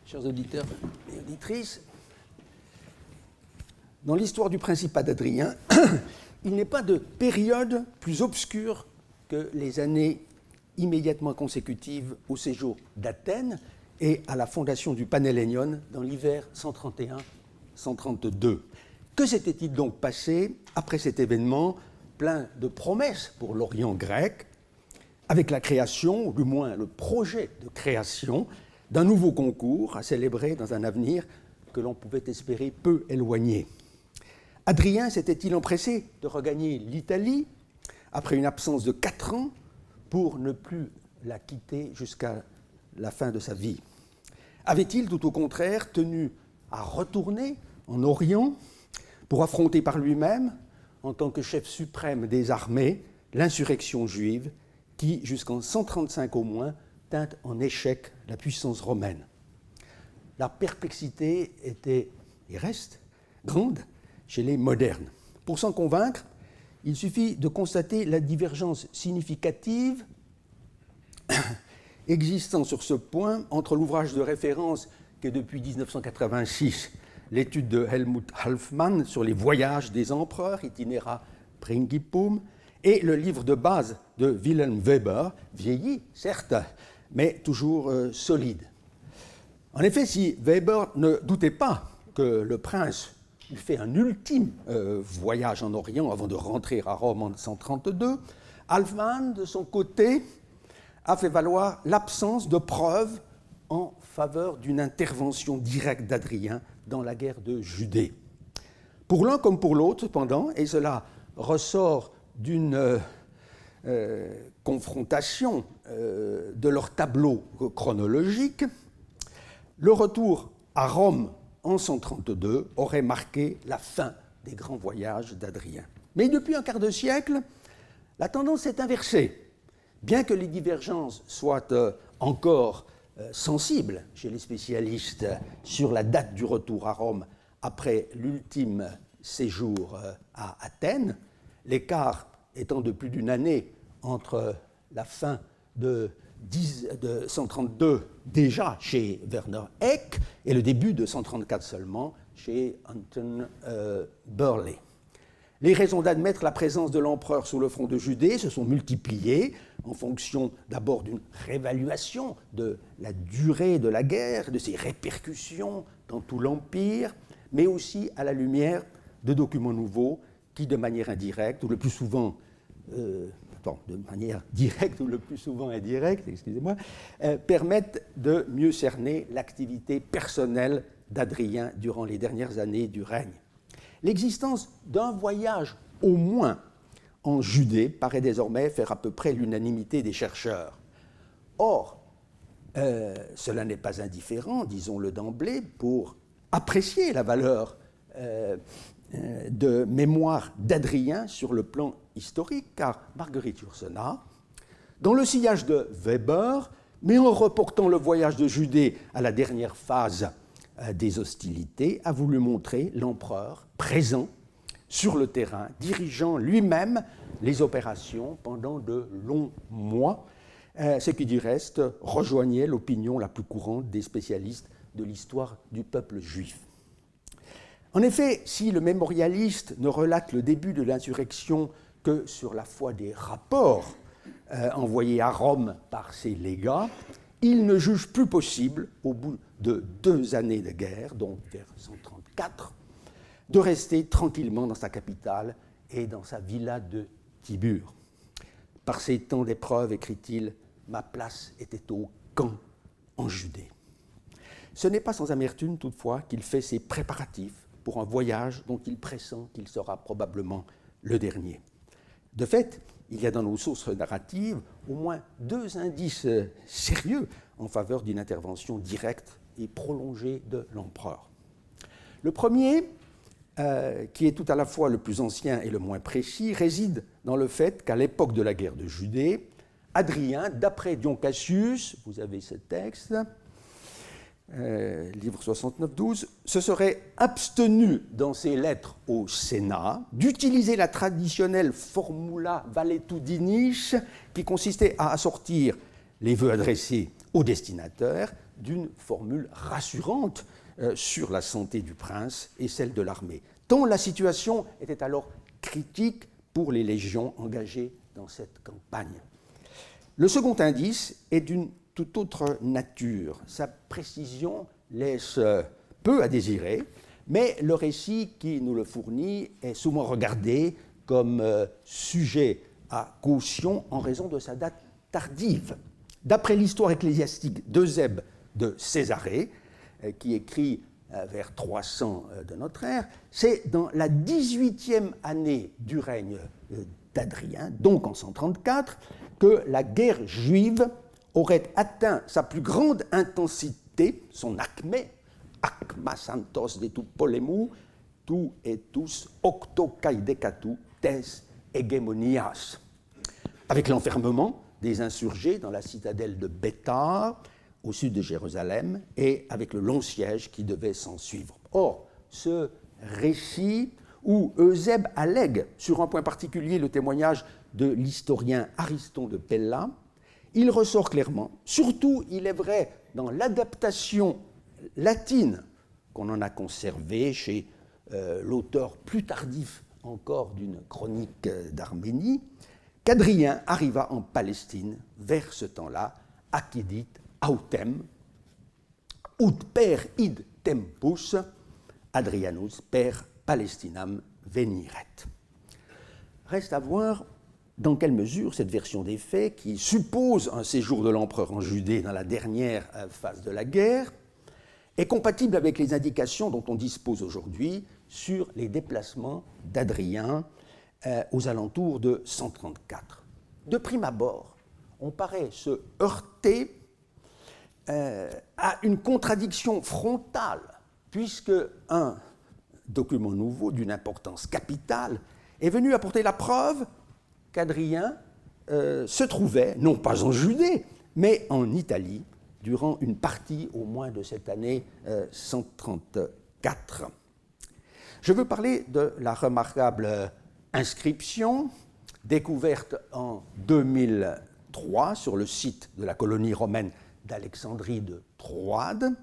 chers auditeurs et auditrices, dans l'histoire du Principat d'Adrien, il n'est pas de période plus obscure que les années immédiatement consécutives au séjour d'Athènes et à la fondation du Panhellénion dans l'hiver 131-132. Que s'était-il donc passé après cet événement plein de promesses pour l'Orient grec, avec la création, ou du moins le projet de création, d'un nouveau concours à célébrer dans un avenir que l'on pouvait espérer peu éloigné? Adrien s'était-il empressé de regagner l'Italie après une absence de 4 ans pour ne plus la quitter jusqu'à la fin de sa vie? Avait-il tout au contraire tenu à retourner en Orient pour affronter par lui-même, en tant que chef suprême des armées, l'insurrection juive qui, jusqu'en 135 au moins, tint en échec la puissance romaine? La perplexité était, et reste, grande chez les modernes. Pour s'en convaincre, il suffit de constater la divergence significative existant sur ce point entre l'ouvrage de référence qu'est depuis 1986 l'étude de Helmut Halfmann sur les voyages des empereurs, Itinera Principum, et le livre de base de Wilhelm Weber, vieilli, certes, mais toujours solide. En effet, si Weber ne doutait pas que le prince eût fait un ultime voyage en Orient avant de rentrer à Rome en 132, Halfmann, de son côté, a fait valoir l'absence de preuves en faveur d'une intervention directe d'Adrien dans la guerre de Judée. Pour l'un comme pour l'autre, cependant, et cela ressort d'une confrontation de leur tableau chronologique, le retour à Rome en 132 aurait marqué la fin des grands voyages d'Adrien. Mais depuis un quart de siècle, la tendance s'est inversée. Bien que les divergences soient encore sensibles chez les spécialistes sur la date du retour à Rome après l'ultime séjour à Athènes, l'écart étant de plus d'une année entre la fin de 132 déjà chez Werner Eck et le début de 134 seulement chez Anton Burley. Les raisons d'admettre la présence de l'empereur sur le front de Judée se sont multipliées en fonction d'abord d'une réévaluation de la durée de la guerre, de ses répercussions dans tout l'Empire, mais aussi à la lumière de documents nouveaux qui, de manière indirecte, ou le plus souvent de manière directe ou le plus souvent indirecte, excusez-moi, permettent de mieux cerner l'activité personnelle d'Adrien durant les dernières années du règne. L'existence d'un voyage au moins en Judée paraît désormais faire à peu près l'unanimité des chercheurs. Or, cela n'est pas indifférent, disons-le d'emblée, pour apprécier la valeur de mémoire d'Adrien sur le plan historique, car Marguerite Yourcenar, dans le sillage de Weber, mais en reportant le voyage de Judée à la dernière phase des hostilités, a voulu montrer l'empereur présent sur le terrain, dirigeant lui-même les opérations pendant de longs mois, ce qui du reste rejoignait l'opinion la plus courante des spécialistes de l'histoire du peuple juif. En effet, si le mémorialiste ne relate le début de l'insurrection que sur la foi des rapports envoyés à Rome par ses légats, il ne juge plus possible, au bout de 2 années de guerre, donc vers 134, de rester tranquillement dans sa capitale et dans sa villa de Tibur. Par ces temps d'épreuve, écrit-il, ma place était au camp en Judée. Ce n'est pas sans amertume, toutefois, qu'il fait ses préparatifs pour un voyage dont il pressent qu'il sera probablement le dernier. De fait, il y a dans nos sources narratives au moins 2 indices sérieux en faveur d'une intervention directe et prolongée de l'empereur. Le premier, qui est tout à la fois le plus ancien et le moins précis, réside dans le fait qu'à l'époque de la guerre de Judée, Adrien, d'après Dion Cassius, vous avez ce texte, livre 69-12, se serait abstenu dans ses lettres au Sénat d'utiliser la traditionnelle formula valetudinisch qui consistait à assortir les vœux adressés au destinataire d'une formule rassurante sur la santé du prince et celle de l'armée, tant la situation était alors critique pour les légions engagées dans cette campagne. Le second indice est d'une toute autre nature. Sa précision laisse peu à désirer, mais le récit qui nous le fournit est souvent regardé comme sujet à caution en raison de sa date tardive. D'après l'histoire ecclésiastique d'Eusèbe de Césarée, qui écrit vers 300 de notre ère, c'est dans la 18e année du règne d'Adrien, donc en 134, que la guerre juive aurait atteint sa plus grande intensité, son acmé, acma santos de tu polemou, tu et tous octocaidecatu tes hegemonias, avec l'enfermement des insurgés dans la citadelle de Béthar, au sud de Jérusalem, et avec le long siège qui devait s'en suivre. Or, ce récit où Eusèbe allègue sur un point particulier le témoignage de l'historien Ariston de Pella, il ressort clairement, surtout il est vrai dans l'adaptation latine qu'on en a conservée chez l'auteur plus tardif encore d'une chronique d'Arménie, qu'Adrien arriva en Palestine vers ce temps-là, accidit autem, ut per id tempus Adrianus per Palestinam veniret. Reste à voir dans quelle mesure cette version des faits, qui suppose un séjour de l'empereur en Judée dans la dernière phase de la guerre, est compatible avec les indications dont on dispose aujourd'hui sur les déplacements d'Adrien aux alentours de 134. De prime abord, on paraît se heurter à une contradiction frontale, puisque un document nouveau d'une importance capitale est venu apporter la preuve qu'Adrien se trouvait, non pas en Judée, mais en Italie, durant une partie au moins de cette année 134. Je veux parler de la remarquable inscription découverte en 2003 sur le site de la colonie romaine d'Alexandrie de Troade,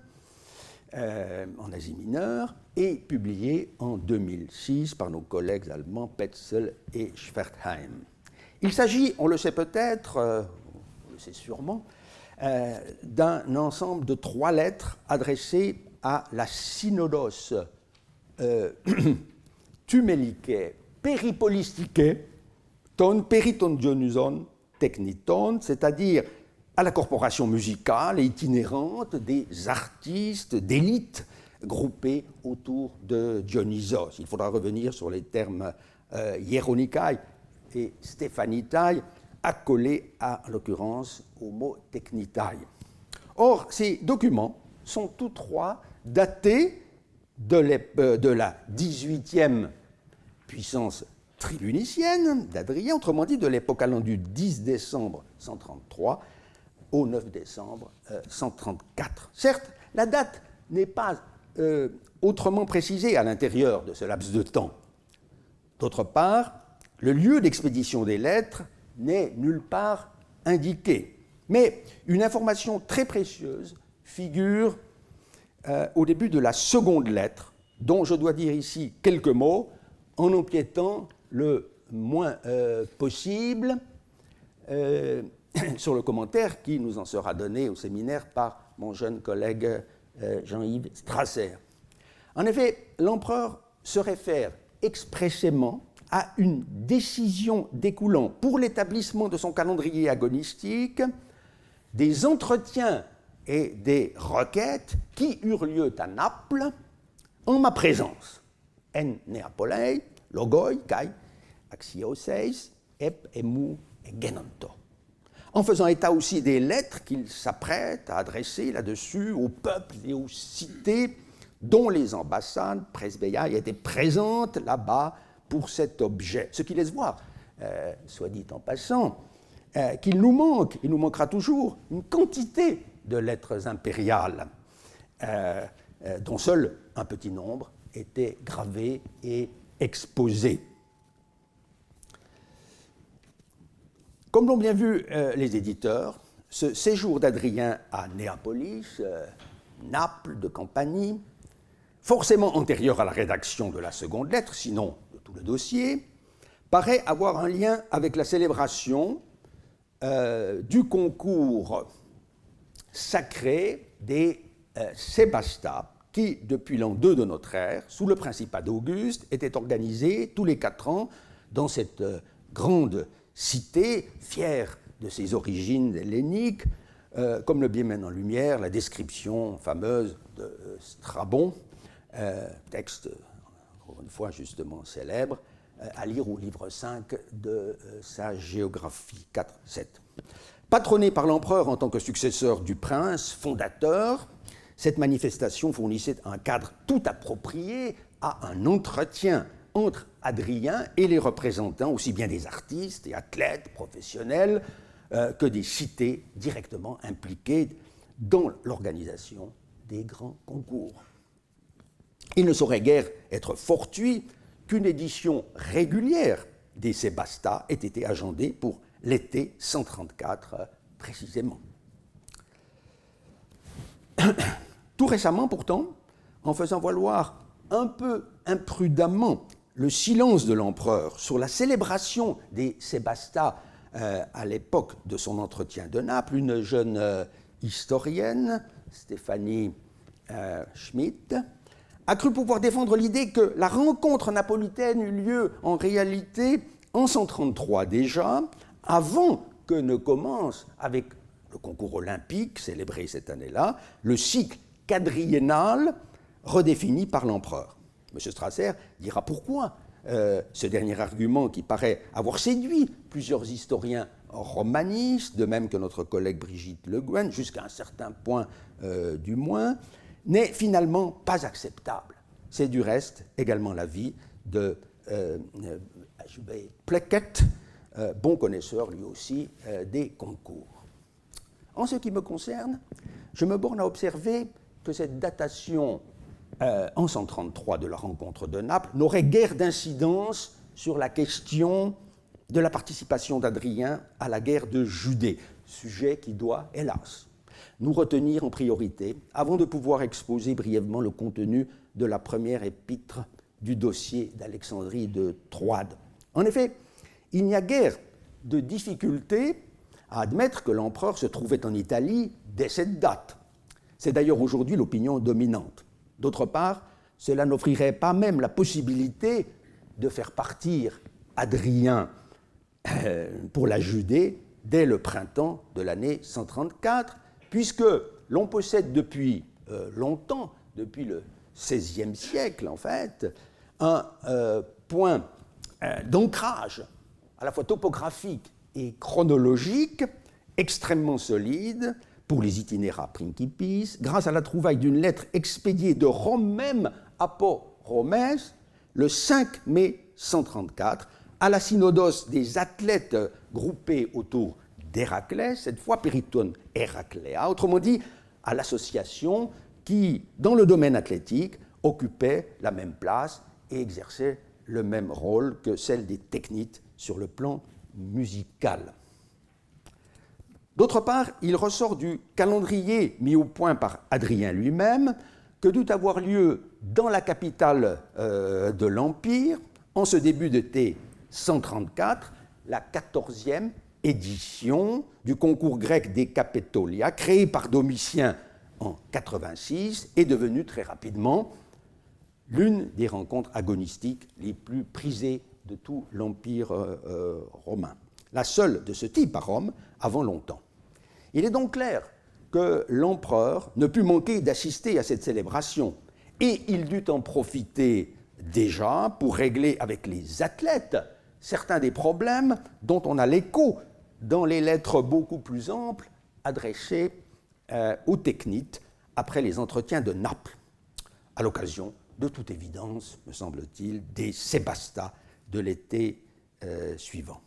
en Asie mineure, et publiée en 2006 par nos collègues allemands Petzel et Schwertheim. Il s'agit, on le sait peut-être, on le sait sûrement, d'un ensemble de 3 lettres adressées à la synodos Tumelicae Peripolisticae ton periton Dionyson techniton, c'est-à-dire à la corporation musicale et itinérante des artistes d'élite groupés autour de Dionysos. Il faudra revenir sur les termes hieronykai et stephanitai, accolés à l'occurrence au mot technitai. Or, ces documents sont tous 3 datés de la 18e puissance tribunicienne d'Adrien, autrement dit de l'époque allant du 10 décembre 133 au 9 décembre 134. Certes, la date n'est pas autrement précisée à l'intérieur de ce laps de temps. D'autre part, le lieu d'expédition des lettres n'est nulle part indiqué. Mais une information très précieuse figure au début de la seconde lettre, dont je dois dire ici quelques mots en empiétant le moins possible sur le commentaire qui nous en sera donné au séminaire par mon jeune collègue Jean-Yves Strasser. En effet, l'empereur se réfère expressément à une décision découlant pour l'établissement de son calendrier agonistique des entretiens et des requêtes qui eurent lieu à Naples en ma présence. En Neapolei, logoi, kai, axioseis, ep emu et genanto. En faisant état aussi des lettres qu'il s'apprête à adresser là-dessus aux peuples et aux cités dont les ambassades presbytiaires étaient présentes là-bas pour cet objet. Ce qui laisse voir, soit dit en passant, qu'il nous manque, il nous manquera toujours, une quantité de lettres impériales, dont seul un petit nombre étaient gravées et exposées. Comme l'ont bien vu les éditeurs, ce séjour d'Adrien à Néapolis, Naples de Campanie, forcément antérieur à la rédaction de la seconde lettre, sinon de tout le dossier, paraît avoir un lien avec la célébration du concours sacré des Sébastas, qui, depuis l'an 2 de notre ère, sous le principat d'Auguste, était organisé tous les 4 ans dans cette grande cité, fière de ses origines helléniques, comme le bien met en lumière la description fameuse de Strabon, texte, encore une fois, justement célèbre, à lire au livre 5 de sa géographie 4-7. Patronné par l'empereur en tant que successeur du prince fondateur, cette manifestation fournissait un cadre tout approprié à un entretien entre Adrien et les représentants aussi bien des artistes et athlètes professionnels que des cités directement impliquées dans l'organisation des grands concours. Il ne saurait guère être fortuit qu'une édition régulière des Sébastas ait été agendée pour l'été 134 précisément. Tout récemment, pourtant, en faisant valoir un peu imprudemment le silence de l'empereur sur la célébration des Sébastas à l'époque de son entretien de Naples, une jeune historienne, Stéphanie Schmidt, a cru pouvoir défendre l'idée que la rencontre napolitaine eut lieu en réalité en 133 déjà, avant que ne commence, avec le concours olympique célébré cette année-là, le cycle quadriennal redéfini par l'empereur. M. Strasser dira pourquoi ce dernier argument qui paraît avoir séduit plusieurs historiens romanistes, de même que notre collègue Brigitte Le Guen, jusqu'à un certain point du moins, n'est finalement pas acceptable. C'est du reste également l'avis de H.B. Pleckett, bon connaisseur lui aussi des concours. En ce qui me concerne, je me borne à observer que cette datation en 133 de la rencontre de Naples n'aurait guère d'incidence sur la question de la participation d'Adrien à la guerre de Judée, sujet qui doit, hélas, nous retenir en priorité avant de pouvoir exposer brièvement le contenu de la première épître du dossier d'Alexandrie de Troade. En effet, il n'y a guère de difficulté à admettre que l'empereur se trouvait en Italie dès cette date. C'est d'ailleurs aujourd'hui l'opinion dominante. D'autre part, cela n'offrirait pas même la possibilité de faire partir Adrien pour la Judée dès le printemps de l'année 134, puisque l'on possède depuis longtemps, depuis le XVIe siècle en fait, un point d'ancrage à la fois topographique et chronologique extrêmement solide pour les itinéra principis, grâce à la trouvaille d'une lettre expédiée de Rome même à Port Romès le 5 mai 134 à la synodos des athlètes groupés autour d'Héraclès, cette fois Periton Heraclea, autrement dit à l'association qui, dans le domaine athlétique, occupait la même place et exerçait le même rôle que celle des technites sur le plan musical. D'autre part, il ressort du calendrier mis au point par Adrien lui-même que dut avoir lieu dans la capitale de l'Empire, en ce début d'été 134, la 14e édition du concours grec des Capitolia, créé par Domitien en 86, est devenue très rapidement l'une des rencontres agonistiques les plus prisées de tout l'Empire romain. La seule de ce type à Rome avant longtemps. Il est donc clair que l'empereur ne put manquer d'assister à cette célébration et il dut en profiter déjà pour régler avec les athlètes certains des problèmes dont on a l'écho dans les lettres beaucoup plus amples adressées aux technites après les entretiens de Naples, à l'occasion, de toute évidence, me semble-t-il, des Sébastas de l'été suivant.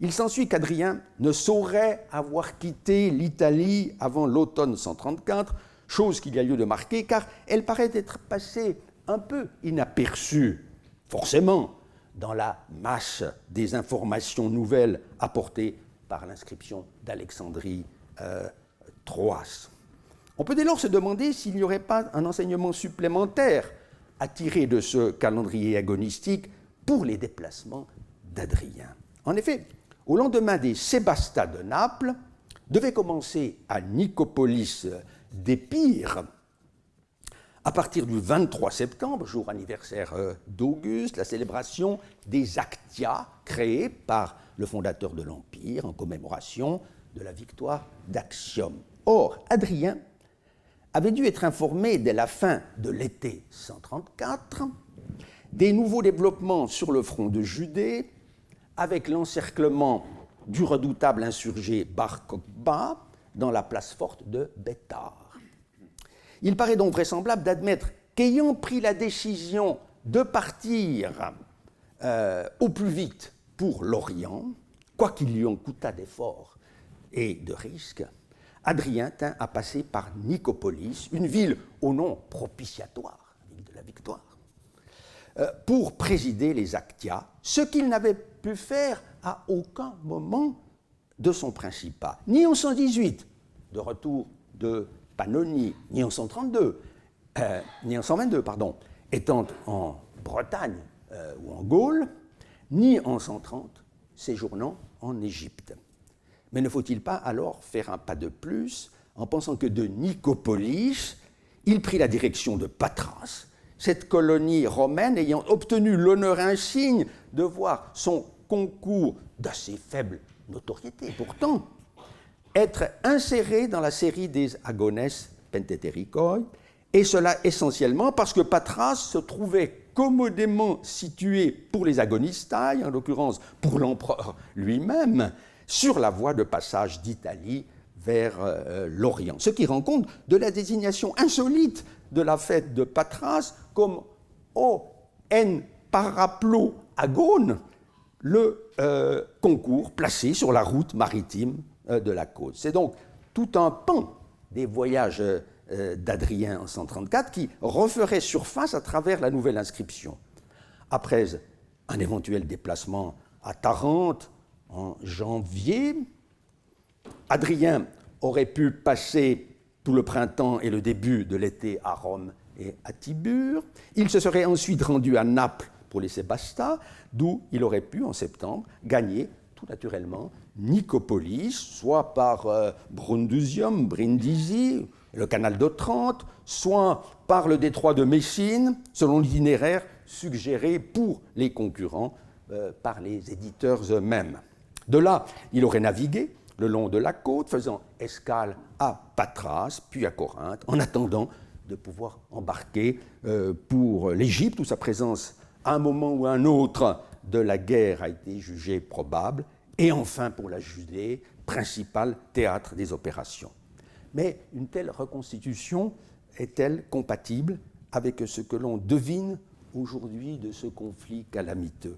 Il s'ensuit qu'Adrien ne saurait avoir quitté l'Italie avant l'automne 134, chose qu'il y a lieu de marquer, car elle paraît être passée un peu inaperçue, forcément, dans la masse des informations nouvelles apportées par l'inscription d'Alexandrie Troas. On peut dès lors se demander s'il n'y aurait pas un enseignement supplémentaire à tirer de ce calendrier agonistique pour les déplacements d'Adrien. En effet, au lendemain des Sébastas de Naples, devait commencer à Nicopolis d'Épire, à partir du 23 septembre, jour anniversaire d'Auguste, la célébration des Actia créées par le fondateur de l'Empire en commémoration de la victoire d'Actium. Or, Adrien avait dû être informé dès la fin de l'été 134 des nouveaux développements sur le front de Judée, avec l'encerclement du redoutable insurgé Bar Kokhba dans la place forte de Béthar. Il paraît donc vraisemblable d'admettre qu'ayant pris la décision de partir au plus vite pour l'Orient, quoi qu'il lui en coûtât d'efforts et de risques, Adrien tint à passer par Nicopolis, une ville au nom propitiatoire, ville de la victoire, pour présider les Actia, ce qu'il n'avait pu faire à aucun moment de son principat, ni en 118, de retour de Pannonie, ni en 132, ni en 122, pardon, étant en Bretagne ou en Gaule, ni en 130, séjournant en Égypte. Mais ne faut-il pas alors faire un pas de plus en pensant que de Nicopolis, il prit la direction de Patras, cette colonie romaine ayant obtenu l'honneur insigne de voir son concours d'assez faible notoriété, pourtant, être inséré dans la série des Agones Penteterikoi, et cela essentiellement parce que Patras se trouvait commodément situé pour les Agonistai, en l'occurrence pour l'empereur lui-même, sur la voie de passage d'Italie vers l'Orient. Ce qui rend compte de la désignation insolite de la fête de Patras comme O en paraplo agone, le concours placé sur la route maritime de la côte. C'est donc tout un pan des voyages d'Adrien en 134 qui referait surface à travers la nouvelle inscription. Après un éventuel déplacement à Tarente en janvier, Adrien aurait pu passer tout le printemps et le début de l'été à Rome et à Tibur. Il se serait ensuite rendu à Naples pour les Sébastas, d'où il aurait pu, en septembre, gagner tout naturellement Nicopolis, soit par Brundusium, Brindisi, le canal d'Otrante, soit par le détroit de Messine, selon l'itinéraire suggéré pour les concurrents par les éditeurs eux-mêmes. De là, il aurait navigué le long de la côte, faisant escale à Patras, puis à Corinthe, en attendant de pouvoir embarquer pour l'Égypte, où sa présence à un moment ou à un autre de la guerre a été jugée probable, et enfin pour la Judée, principal théâtre des opérations. Mais une telle reconstitution est-elle compatible avec ce que l'on devine aujourd'hui de ce conflit calamiteux?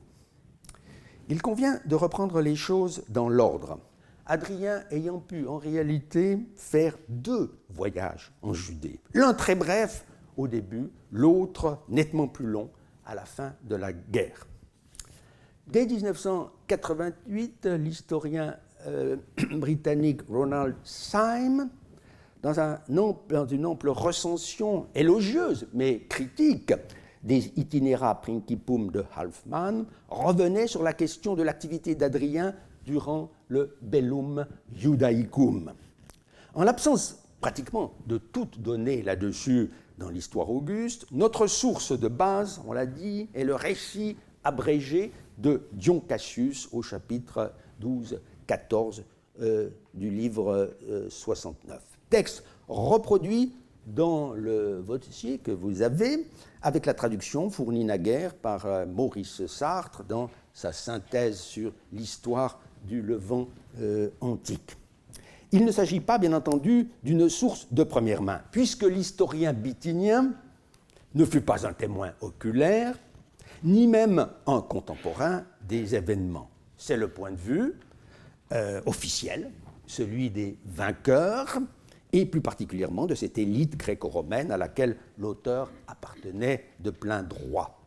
Il convient de reprendre les choses dans l'ordre. Adrien ayant pu en réalité faire 2 voyages en Judée, l'un très bref au début, l'autre nettement plus long à la fin de la guerre. Dès 1988, l'historien britannique Ronald Syme, dans une ample recension élogieuse mais critique des Itinera Principum de Halfmann, revenait sur la question de l'activité d'Adrien durant le Bellum Judaicum. En l'absence pratiquement de toute donnée là-dessus dans l'histoire auguste, notre source de base, on l'a dit, est le récit abrégé de Dion Cassius au chapitre 12-14 du livre 69. Texte reproduit dans le dossier que vous avez, avec la traduction fournie naguère par Maurice Sartre dans sa synthèse sur l'histoire du Levant antique. Il ne s'agit pas, bien entendu, d'une source de première main, puisque l'historien bitynien ne fut pas un témoin oculaire, ni même un contemporain des événements. C'est le point de vue officiel, celui des vainqueurs, et plus particulièrement de cette élite gréco-romaine à laquelle l'auteur appartenait de plein droit.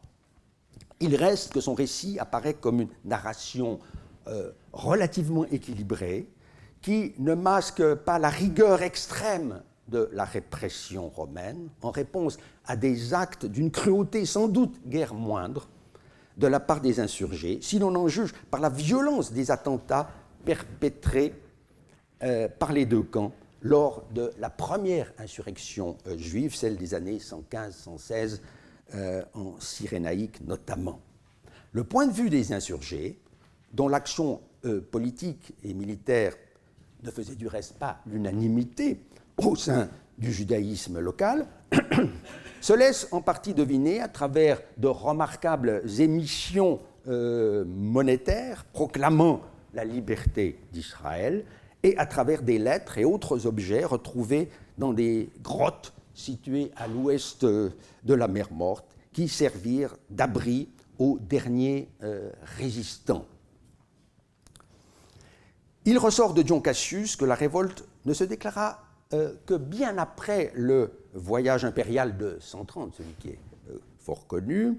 Il reste que son récit apparaît comme une narration relativement équilibrée, qui ne masque pas la rigueur extrême de la répression romaine, en réponse à des actes d'une cruauté sans doute guère moindre de la part des insurgés, si l'on en juge par la violence des attentats perpétrés par les deux camps lors de la première insurrection juive, celle des années 115-116, en Cyrénaïque notamment. Le point de vue des insurgés, dont l'action politique et militaire ne faisait du reste pas l'unanimité au sein du judaïsme local, se laisse en partie deviner à travers de remarquables émissions monétaires proclamant la liberté d'Israël et à travers des lettres et autres objets retrouvés dans des grottes situées à l'ouest de la mer Morte qui servirent d'abri aux derniers résistants. Il ressort de Dion Cassius que la révolte ne se déclara que bien après le voyage impérial de 130, celui qui est fort connu,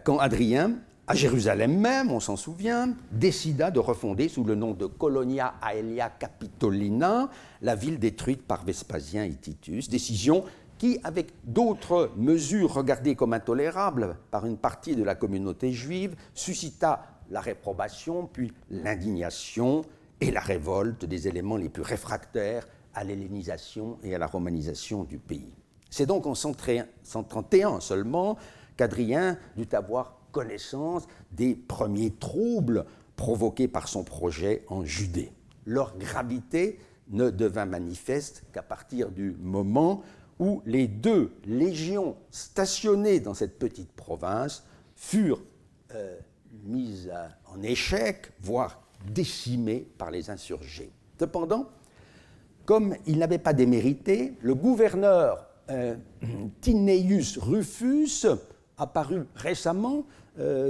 quand Hadrien, à Jérusalem même, on s'en souvient, décida de refonder sous le nom de Colonia Aelia Capitolina la ville détruite par Vespasien et Titus, décision qui, avec d'autres mesures regardées comme intolérables par une partie de la communauté juive, suscita la réprobation, puis l'indignation et la révolte des éléments les plus réfractaires à l'hellénisation et à la romanisation du pays. C'est donc en 131 seulement qu'Hadrien dut avoir connaissance des premiers troubles provoqués par son projet en Judée. Leur gravité ne devint manifeste qu'à partir du moment où les 2 légions stationnées dans cette petite province furent mises en échec, voire décimées par les insurgés. Cependant, comme il n'avait pas démérité, le gouverneur Tineius Rufus, apparu récemment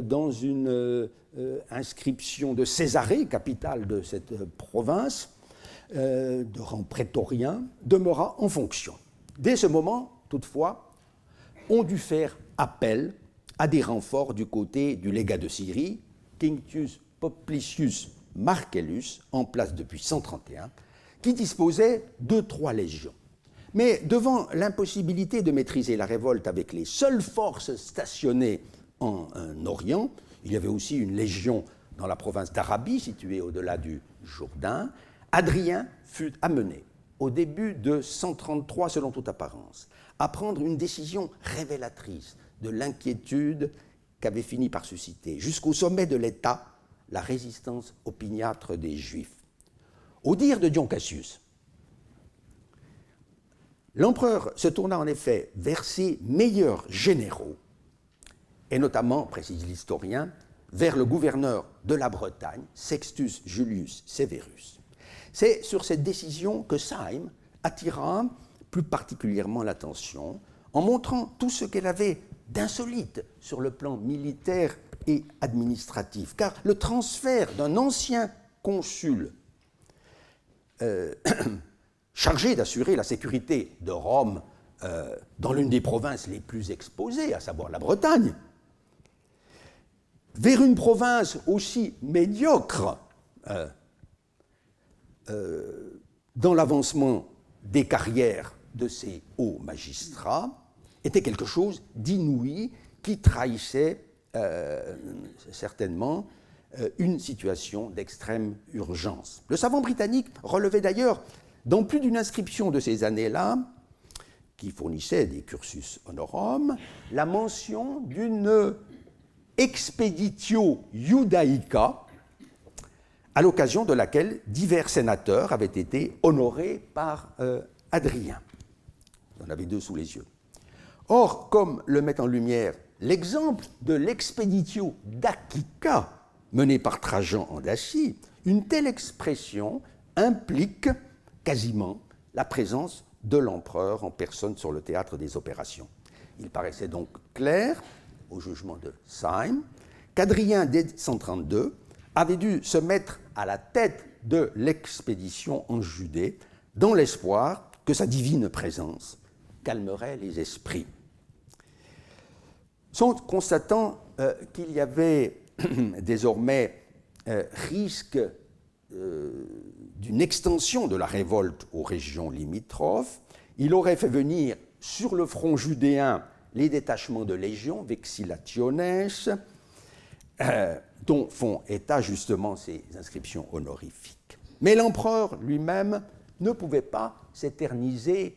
dans une inscription de Césarée, capitale de cette province, de rang prétorien, demeura en fonction. Dès ce moment, toutefois, on dut faire appel à des renforts du côté du légat de Syrie, Quinctius Poplicius Marcellus, en place depuis 131, qui disposait de 3 légions. Mais devant l'impossibilité de maîtriser la révolte avec les seules forces stationnées en Orient, il y avait aussi une légion dans la province d'Arabie, située au-delà du Jourdain, Hadrien fut amené, au début de 133 selon toute apparence, à prendre une décision révélatrice de l'inquiétude qu'avait fini par susciter, jusqu'au sommet de l'État, la résistance opiniâtre des Juifs. Au dire de Dion Cassius, l'empereur se tourna en effet vers ses meilleurs généraux, et notamment, précise l'historien, vers le gouverneur de la Bretagne, Sextus Julius Severus. C'est sur cette décision que Syme attira plus particulièrement l'attention en montrant tout ce qu'elle avait d'insolite sur le plan militaire et administratif, car le transfert d'un ancien consul chargé d'assurer la sécurité de Rome dans l'une des provinces les plus exposées, à savoir la Bretagne, vers une province aussi médiocre dans l'avancement des carrières de ces hauts magistrats, était quelque chose d'inouï qui trahissait certainement une situation d'extrême urgence. Le savant britannique relevait d'ailleurs dans plus d'une inscription de ces années-là, qui fournissait des cursus honorum, la mention d'une expeditio iudaica, à l'occasion de laquelle divers sénateurs avaient été honorés par Hadrien. Vous en avez 2 sous les yeux. Or, comme le met en lumière l'exemple de l'expeditio dacica mené par Trajan en Dacie, une telle expression implique quasiment la présence de l'empereur en personne sur le théâtre des opérations. Il paraissait donc clair, au jugement de Syme, qu'Hadrien, dès 132, avait dû se mettre à la tête de l'expédition en Judée, dans l'espoir que sa divine présence calmerait les esprits. Constatant qu'il y avait désormais risque d'une extension de la révolte aux régions limitrophes. Il aurait fait venir sur le front judéen les détachements de légions, vexillationes, dont font état justement ces inscriptions honorifiques. Mais l'empereur lui-même ne pouvait pas s'éterniser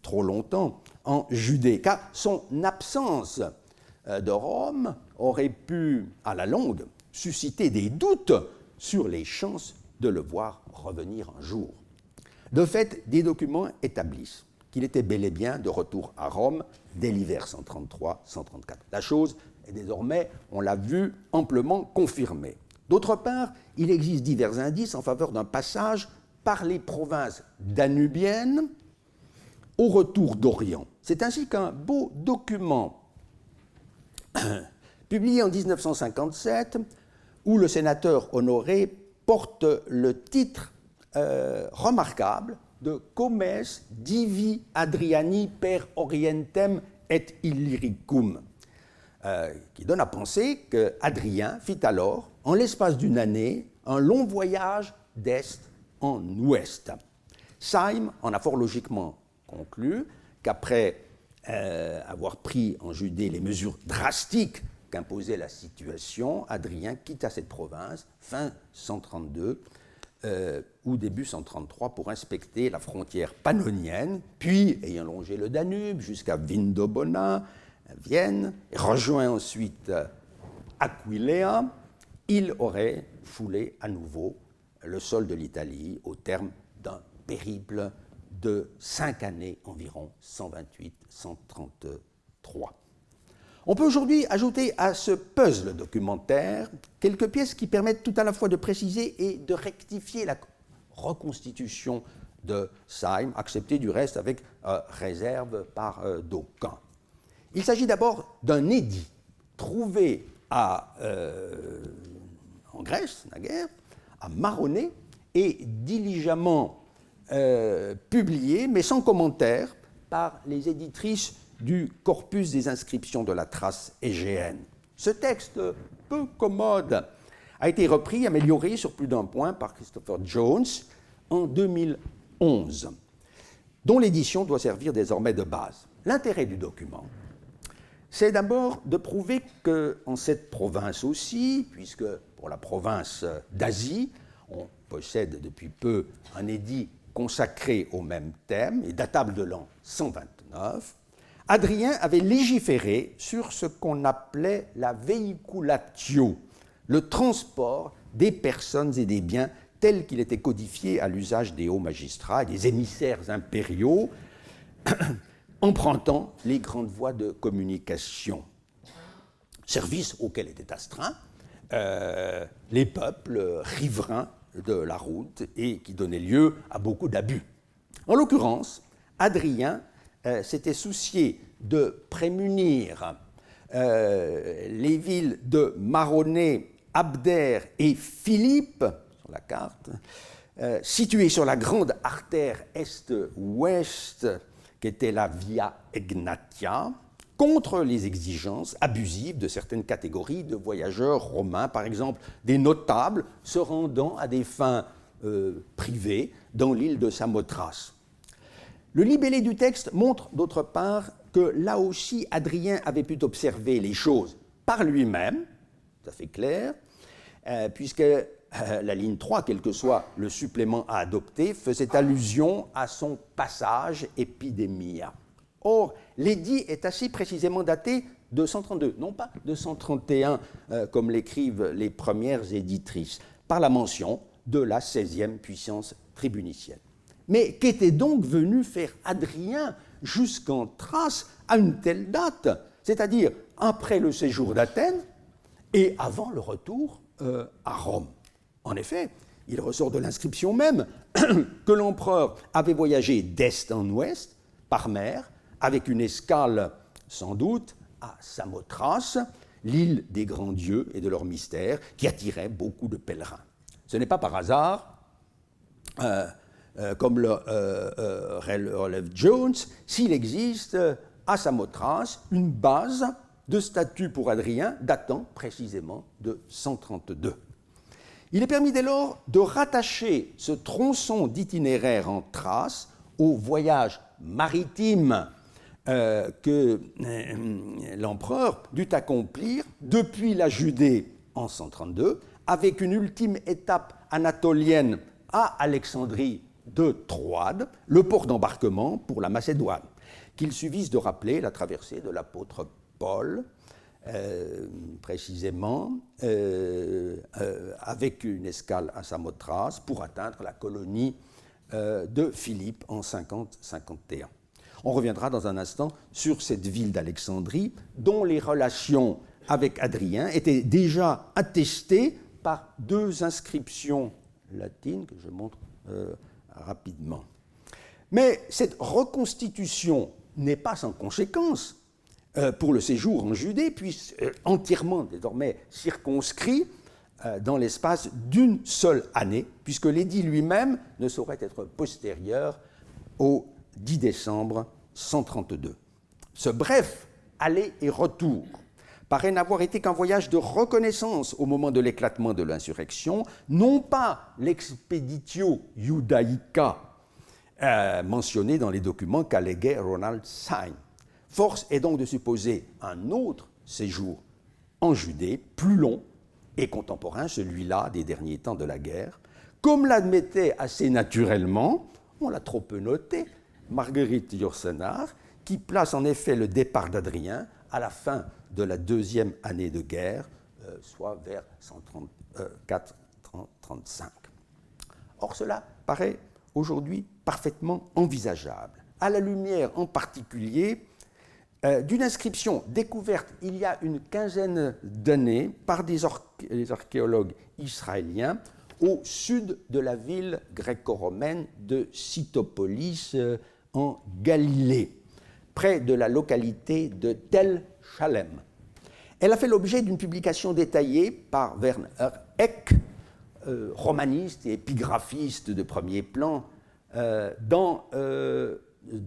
trop longtemps en Judée, car son absence de Rome aurait pu, à la longue, susciter des doutes sur les chances de le voir revenir un jour. De fait, des documents établissent qu'il était bel et bien de retour à Rome dès l'hiver 133-134. La chose est désormais, on l'a vu, amplement confirmée. D'autre part, il existe divers indices en faveur d'un passage par les provinces danubiennes au retour d'Orient. C'est ainsi qu'un beau document publié en 1957, où le sénateur Honoré porte le titre remarquable de Comes divi Adriani per orientem et Illyricum, qui donne à penser qu'Adrien fit alors, en l'espace d'une année, un long voyage d'est en ouest. Syme en a fort logiquement conclu qu'après avoir pris en Judée les mesures drastiques qu'imposait la situation, Adrien quitta cette province fin 132 ou début 133 pour inspecter la frontière pannonienne, puis, ayant longé le Danube jusqu'à Vindobona, Vienne, et rejoint ensuite Aquileia, il aurait foulé à nouveau le sol de l'Italie au terme d'un périple de 5 années environ, 128-133. On peut aujourd'hui ajouter à ce puzzle documentaire quelques pièces qui permettent tout à la fois de préciser et de rectifier la reconstitution de Syme, acceptée du reste avec réserve par d'aucuns. Il s'agit d'abord d'un édit trouvé en Grèce, naguère, à Maronée, et diligemment publié, mais sans commentaire, par les éditrices du corpus des inscriptions de la Thrace égéenne. Ce texte peu commode a été repris, amélioré sur plus d'un point par Christopher Jones en 2011, dont l'édition doit servir désormais de base. L'intérêt du document, c'est d'abord de prouver qu'en cette province aussi, puisque pour la province d'Asie, on possède depuis peu un édit consacré au même thème et datable de l'an 129, Adrien avait légiféré sur ce qu'on appelait la vehiculatio, le transport des personnes et des biens tel qu'il était codifié à l'usage des hauts magistrats et des émissaires impériaux, empruntant les grandes voies de communication, service auquel étaient astreints les peuples riverains de la route et qui donnait lieu à beaucoup d'abus. En l'occurrence, Adrien s'était soucié de prémunir les villes de Maronée, Abdère et Philippe, sur la carte, situées sur la grande artère est-ouest qu'était la Via Egnatia, contre les exigences abusives de certaines catégories de voyageurs romains, par exemple des notables se rendant à des fins privées dans l'île de Samothrace. Le libellé du texte montre d'autre part que là aussi Adrien avait pu observer les choses par lui-même, tout à fait clair, puisque la ligne 3, quel que soit le supplément à adopter, faisait allusion à son passage épidémia. Or, l'édit est assez précisément daté de 132, non pas de 131, comme l'écrivent les premières éditrices, par la mention de la 16e puissance tribunicienne. Mais qu'était donc venu faire Adrien jusqu'en Thrace à une telle date, c'est-à-dire après le séjour d'Athènes et avant le retour à Rome? En effet, il ressort de l'inscription même que l'empereur avait voyagé d'est en ouest, par mer, avec une escale sans doute à Samothrace, l'île des grands dieux et de leurs mystères, qui attirait beaucoup de pèlerins. Ce n'est pas par hasard, comme le relève Jones, s'il existe à Samothrace une base de statut pour Adrien datant précisément de 132. Il est permis dès lors de rattacher ce tronçon d'itinéraire en Thrace au voyage maritime que l'empereur dut accomplir depuis la Judée en 132, avec une ultime étape anatolienne à Alexandrie de Troade, le port d'embarquement pour la Macédoine, qu'il suffise de rappeler la traversée de l'apôtre Paul, précisément, avec une escale à Samothrace pour atteindre la colonie de Philippe en 50-51. On reviendra dans un instant sur cette ville d'Alexandrie, dont les relations avec Hadrien étaient déjà attestées par deux inscriptions latines que je montre rapidement. Mais cette reconstitution n'est pas sans conséquence pour le séjour en Judée, puis entièrement désormais circonscrit dans l'espace d'une seule année, puisque l'édit lui-même ne saurait être postérieur au 10 décembre 132. Ce bref aller et retour paraît n'avoir été qu'un voyage de reconnaissance au moment de l'éclatement de l'insurrection, non pas l'expeditio Iudaica mentionné dans les documents qu'alléguait Ronald Syme. Force est donc de supposer un autre séjour en Judée, plus long et contemporain, celui-là des derniers temps de la guerre, comme l'admettait assez naturellement, on l'a trop peu noté, Marguerite Yourcenar, qui place en effet le départ d'Adrien à la fin de la deuxième année de guerre, soit vers 134-35. Or, cela paraît aujourd'hui parfaitement envisageable, à la lumière en particulier d'une inscription découverte il y a une quinzaine d'années par des archéologues israéliens au sud de la ville gréco-romaine de Cytopolis en Galilée, près de la localité de Tel Shalem. Elle a fait l'objet d'une publication détaillée par Werner Eck, romaniste et épigraphiste de premier plan, dans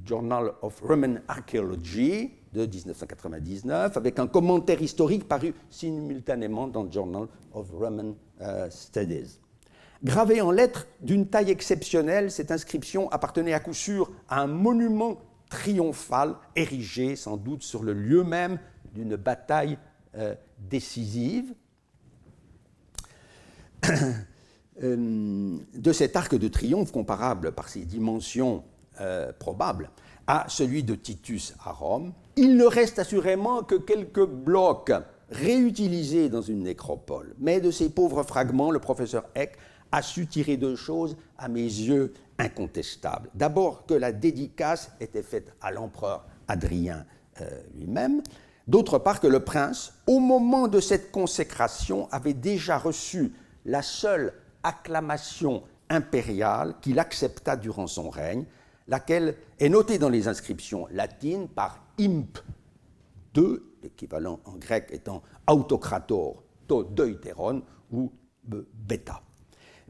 Journal of Roman Archaeology de 1999, avec un commentaire historique paru simultanément dans le Journal of Roman Studies. Gravée en lettres d'une taille exceptionnelle, cette inscription appartenait à coup sûr à un monument triomphal érigé sans doute sur le lieu même d'une bataille décisive. De cet arc de triomphe comparable par ses dimensions probables à celui de Titus à Rome, il ne reste assurément que quelques blocs réutilisés dans une nécropole. Mais de ces pauvres fragments, le professeur Eck a su tirer deux choses, à mes yeux, incontestables. D'abord, que la dédicace était faite à l'empereur Hadrien lui-même. D'autre part, que le prince, au moment de cette consécration, avait déjà reçu la seule acclamation impériale qu'il accepta durant son règne, laquelle est notée dans les inscriptions latines par imp 2, l'équivalent en grec étant autokrator to deuteron ou bêta.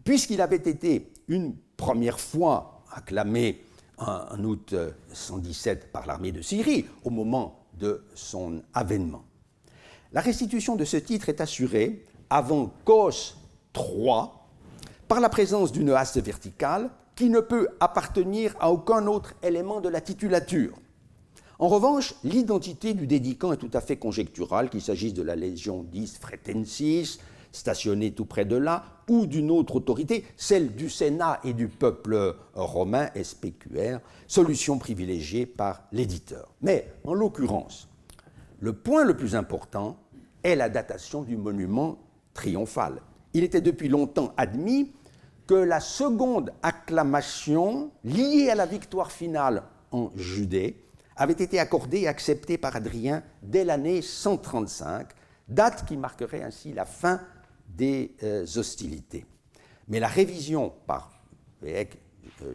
Puisqu'il avait été une première fois acclamé en août 117 par l'armée de Syrie au moment de son avènement. La restitution de ce titre est assurée avant Cos III par la présence d'une haste verticale qui ne peut appartenir à aucun autre élément de la titulature. En revanche, l'identité du dédicant est tout à fait conjecturale, qu'il s'agisse de la légion 10 Fretensis, stationnée tout près de là, ou d'une autre autorité, celle du Sénat et du peuple romain SPQR, solution privilégiée par l'éditeur. Mais, en l'occurrence, le point le plus important est la datation du monument triomphal. Il était depuis longtemps admis que la seconde acclamation liée à la victoire finale en Judée avait été accordée et acceptée par Hadrien dès l'année 135, date qui marquerait ainsi la fin des hostilités. Mais la révision par Weck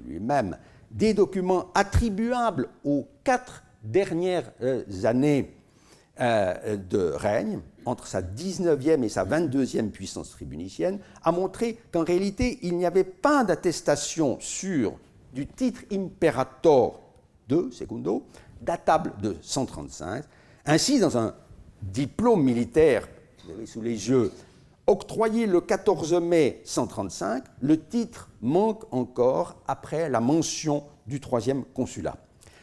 lui-même des documents attribuables aux 4 dernières années de règne, entre sa 19e et sa 22e puissance tribunicienne, a montré qu'en réalité, il n'y avait pas d'attestation sûre du titre imperator de Secundo, datable de 135. Ainsi, dans un diplôme militaire, vous avez sous les yeux Octroyé le 14 mai 135, le titre manque encore après la mention du troisième consulat.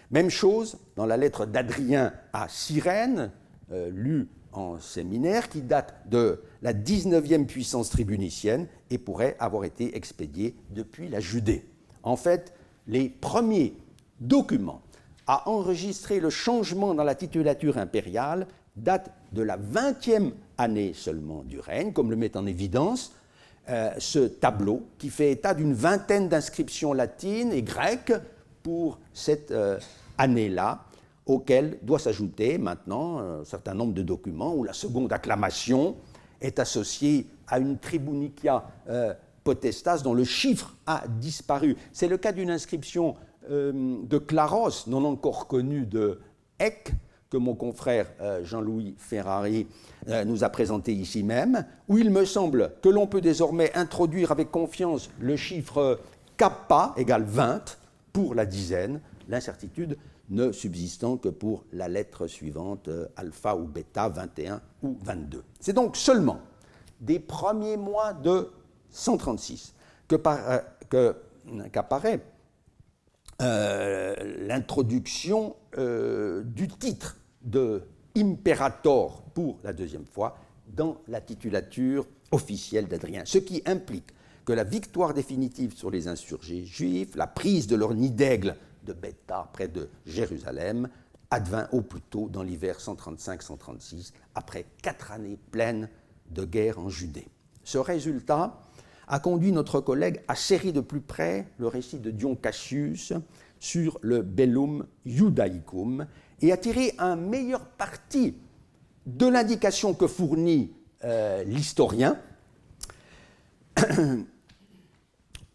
Même chose dans la lettre d'Adrien à Cyrène, lue en séminaire, qui date de la 19e puissance tribunicienne et pourrait avoir été expédiée depuis la Judée. En fait, les premiers documents à enregistrer le changement dans la titulature impériale datent de la 20e année seulement du règne, comme le met en évidence ce tableau qui fait état d'une vingtaine d'inscriptions latines et grecques pour cette année-là, auquel doit s'ajouter maintenant un certain nombre de documents où la seconde acclamation est associée à une tribunicia potestas dont le chiffre a disparu. C'est le cas d'une inscription de Claros, non encore connue de Eck, que mon confrère Jean-Louis Ferrari nous a présenté ici même, où il me semble que l'on peut désormais introduire avec confiance le chiffre kappa égale 20 pour la dizaine, l'incertitude ne subsistant que pour la lettre suivante, alpha ou bêta, 21 ou 22. C'est donc seulement des premiers mois de 136 qu'apparaît l'introduction du titre de imperator pour la deuxième fois dans la titulature officielle d'Adrien, ce qui implique que la victoire définitive sur les insurgés juifs, la prise de leur nid d'aigle de Bêta près de Jérusalem, advint au plus tôt dans l'hiver 135-136, après 4 années pleines de guerre en Judée. Ce résultat a conduit notre collègue à serrer de plus près le récit de Dion Cassius sur le Bellum Judaicum et à tirer un meilleur parti de l'indication que fournit l'historien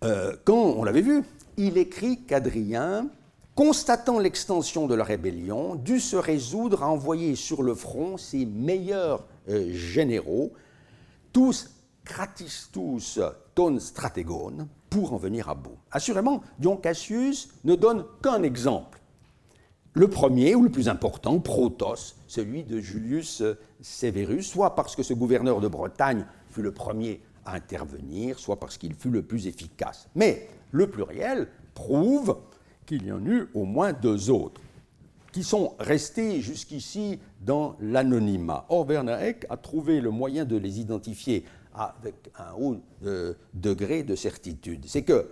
quand, on l'avait vu, il écrit qu'Adrien, constatant l'extension de la rébellion, dut se résoudre à envoyer sur le front ses meilleurs généraux, tous gratistus ton stratégon, pour en venir à bout. Assurément, Dion Cassius ne donne qu'un exemple. Le premier, ou le plus important, Protos, celui de Julius Severus, soit parce que ce gouverneur de Bretagne fut le premier à intervenir, soit parce qu'il fut le plus efficace. Mais le pluriel prouve qu'il y en eut au moins 2 autres, qui sont restés jusqu'ici dans l'anonymat. Or, Werner Eck a trouvé le moyen de les identifier avec un haut degré de certitude. C'est que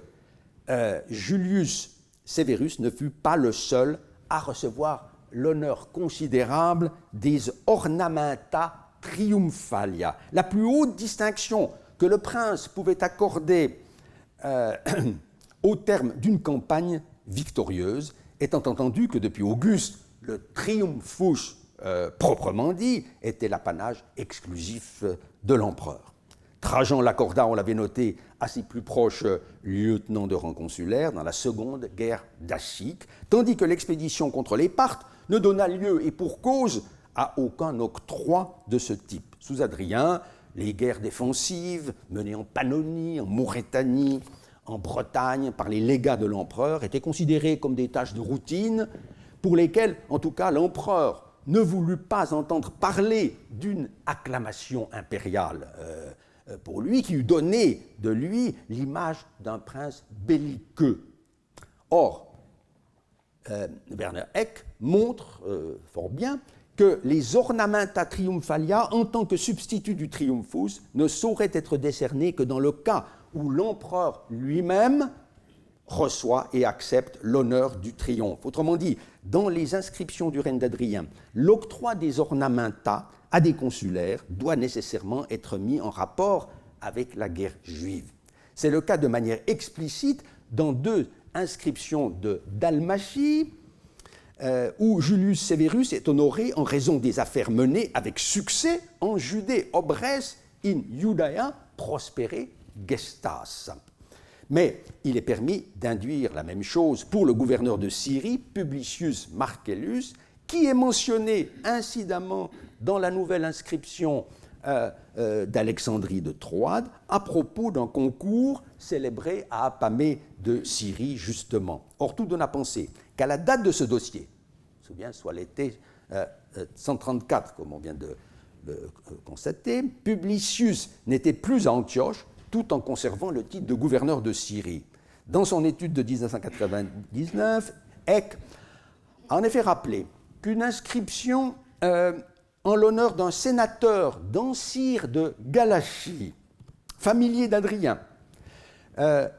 Julius Severus ne fut pas le seul à recevoir l'honneur considérable des ornamenta triumphalia, la plus haute distinction que le prince pouvait accorder au terme d'une campagne victorieuse, étant entendu que depuis Auguste, le triumphus proprement dit était l'apanage exclusif de l'empereur. Trajan l'accorda, on l'avait noté, à ses plus proches lieutenants de rang consulaire dans la seconde guerre dacique, tandis que l'expédition contre les Parthes ne donna lieu, et pour cause, à aucun octroi de ce type. Sous Adrien, les guerres défensives menées en Pannonie, en Maurétanie, en Bretagne par les légats de l'empereur étaient considérées comme des tâches de routine pour lesquelles, en tout cas, l'empereur ne voulut pas entendre parler d'une acclamation impériale pour lui, qui eût donné de lui l'image d'un prince belliqueux. Or, Werner Eck montre fort bien que les ornamenta triumphalia, en tant que substitut du triumphus, ne sauraient être décernés que dans le cas où l'empereur lui-même reçoit et accepte l'honneur du triomphe. Autrement dit, dans les inscriptions du règne d'Adrien, l'octroi des ornamenta à des consulaires doit nécessairement être mis en rapport avec la guerre juive. C'est le cas de manière explicite dans 2 inscriptions de Dalmatie, où Julius Severus est honoré en raison des affaires menées avec succès en Judée, obres in Judaea prospere gestas. Mais il est permis d'induire la même chose pour le gouverneur de Syrie, Publicius Marcellus, qui est mentionné incidemment dans la nouvelle inscription d'Alexandrie de Troade à propos d'un concours célébré à Apamée de Syrie, justement. Or, tout donne à penser qu'à la date de ce dossier, je me souviens, soit l'été 134, comme on vient de constater, Publicius n'était plus à Antioche, tout en conservant le titre de gouverneur de Syrie. Dans son étude de 1999, Eck a en effet rappelé qu'une inscription en l'honneur d'un sénateur d'Ancire de Galachie, familier d'Adrien,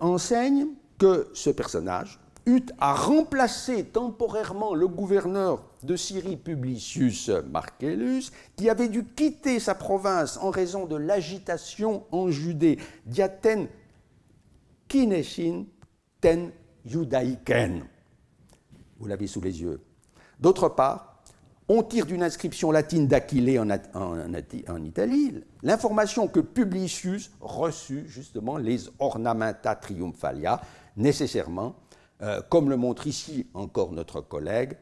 enseigne que ce personnage eut à remplacer temporairement le gouverneur de Syrie Publicius Marcellus, qui avait dû quitter sa province en raison de l'agitation en Judée, diaten kinesin ten judaïken. Vous l'avez sous les yeux. D'autre part, on tire d'une inscription latine d'Aquilée en Italie l'information que Publicius reçut justement les ornamenta triumphalia, nécessairement, comme le montre ici encore notre collègue,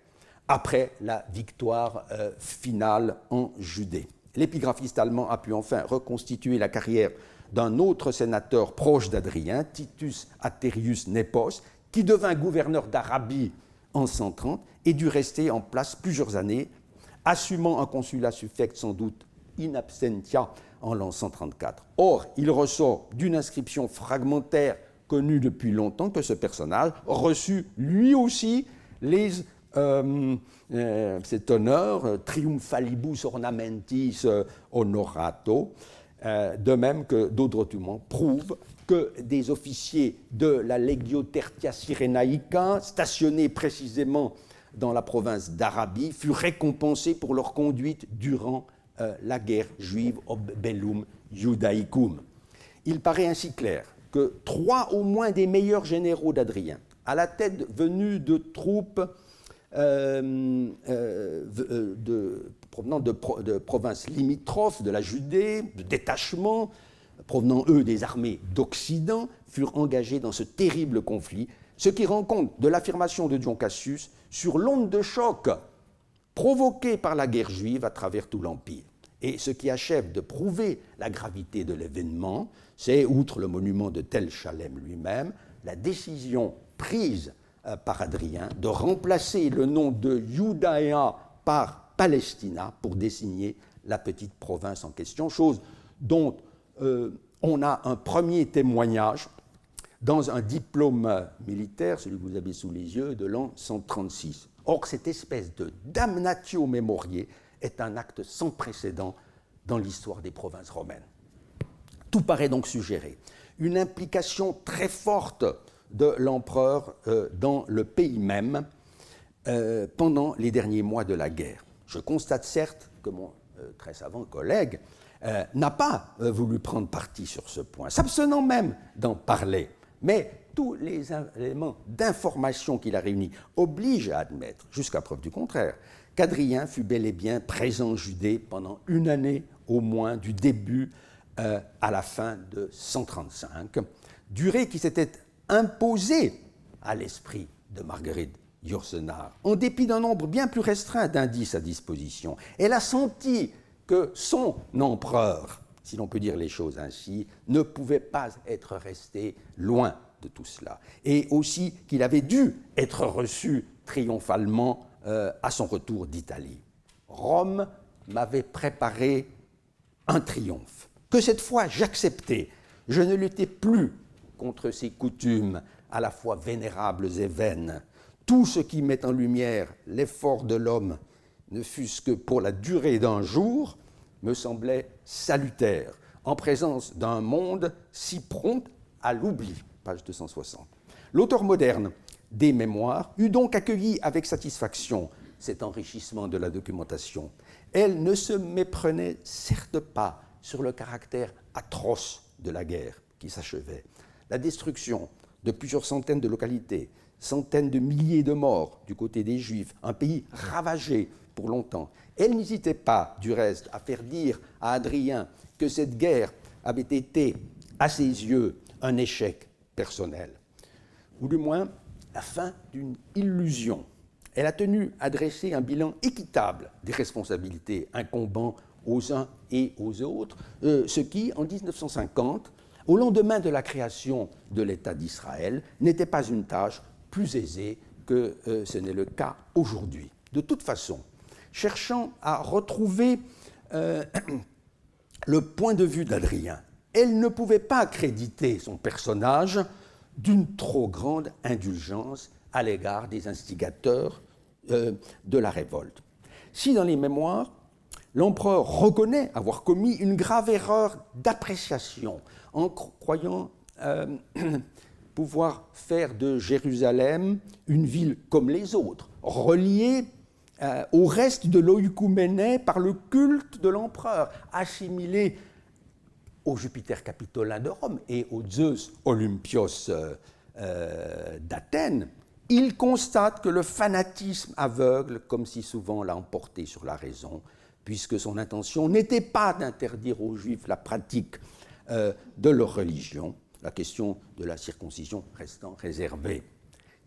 après la victoire finale en Judée. L'épigraphiste allemand a pu enfin reconstituer la carrière d'un autre sénateur proche d'Adrien, Titus Atterius Nepos, qui devint gouverneur d'Arabie en 130 et dut rester en place plusieurs années, assumant un consulat suffect sans doute in absentia en l'an 134. Or, il ressort d'une inscription fragmentaire connue depuis longtemps que ce personnage reçut lui aussi cet honneur, triumphalibus ornamentis honorato, de même que d'autres documents prouvent que des officiers de la Legio Tertia Cyrenaica, stationnés précisément dans la province d'Arabie, furent récompensés pour leur conduite durant la guerre juive ob bellum Judaicum. Il paraît ainsi clair que 3 au moins des meilleurs généraux d'Adrien, à la tête venus de troupes provenant de provinces limitrophes de la Judée, de détachements, provenant eux des armées d'Occident, furent engagés dans ce terrible conflit, ce qui rend compte de l'affirmation de Dion Cassius sur l'onde de choc provoquée par la guerre juive à travers tout l'Empire. Et ce qui achève de prouver la gravité de l'événement, c'est, outre le monument de Tel Chalem lui-même, la décision prise par Adrien de remplacer le nom de Judaea par Palestina pour désigner la petite province en question, chose dont on a un premier témoignage dans un diplôme militaire, celui que vous avez sous les yeux, de l'an 136. Or, cette espèce de damnatio memoriae est un acte sans précédent dans l'histoire des provinces romaines. Tout paraît donc suggérer une implication très forte de l'empereur dans le pays même pendant les derniers mois de la guerre. Je constate certes que mon très savant collègue n'a pas voulu prendre parti sur ce point, s'abstenant même d'en parler, mais tous les éléments d'information qu'il a réunis obligent à admettre, jusqu'à preuve du contraire, qu'Adrien fut bel et bien présent en Judée pendant une année au moins du début à la fin de 135, durée qui s'était imposée à l'esprit de Marguerite Yourcenar, en dépit d'un nombre bien plus restreint d'indices à disposition. Elle a senti que son empereur, si l'on peut dire les choses ainsi, ne pouvait pas être resté loin de tout cela, et aussi qu'il avait dû être reçu triomphalement à son retour d'Italie. Rome m'avait préparé un triomphe, que cette fois j'acceptais. Je ne luttais plus contre ces coutumes à la fois vénérables et vaines. Tout ce qui met en lumière l'effort de l'homme, ne fût-ce que pour la durée d'un jour, me semblait salutaire, en présence d'un monde si prompt à l'oubli. Page 260. L'auteur moderne des Mémoires eut donc accueilli avec satisfaction cet enrichissement de la documentation. Elle ne se méprenait certes pas sur le caractère atroce de la guerre qui s'achevait. La destruction de plusieurs centaines de localités, centaines de milliers de morts du côté des Juifs, un pays ravagé pour longtemps. Elle n'hésitait pas, du reste, à faire dire à Adrien que cette guerre avait été, à ses yeux, un échec personnel, ou du moins la fin d'une illusion. Elle a tenu à dresser un bilan équitable des responsabilités incombant aux uns et aux autres, ce qui, en 1950, au lendemain de la création de l'État d'Israël, n'était pas une tâche plus aisée que ce n'est le cas aujourd'hui. De toute façon, cherchant à retrouver le point de vue d'Adrien. Elle ne pouvait pas créditer son personnage d'une trop grande indulgence à l'égard des instigateurs de la révolte. Si dans les mémoires, l'empereur reconnaît avoir commis une grave erreur d'appréciation en croyant pouvoir faire de Jérusalem une ville comme les autres, reliée au reste de l'oïkouménée par le culte de l'empereur, assimilée au Jupiter capitolin de Rome et au Zeus Olympios d'Athènes, il constate que le fanatisme aveugle, comme si souvent, l'a emporté sur la raison, puisque son intention n'était pas d'interdire aux Juifs la pratique de leur religion, la question de la circoncision restant réservée,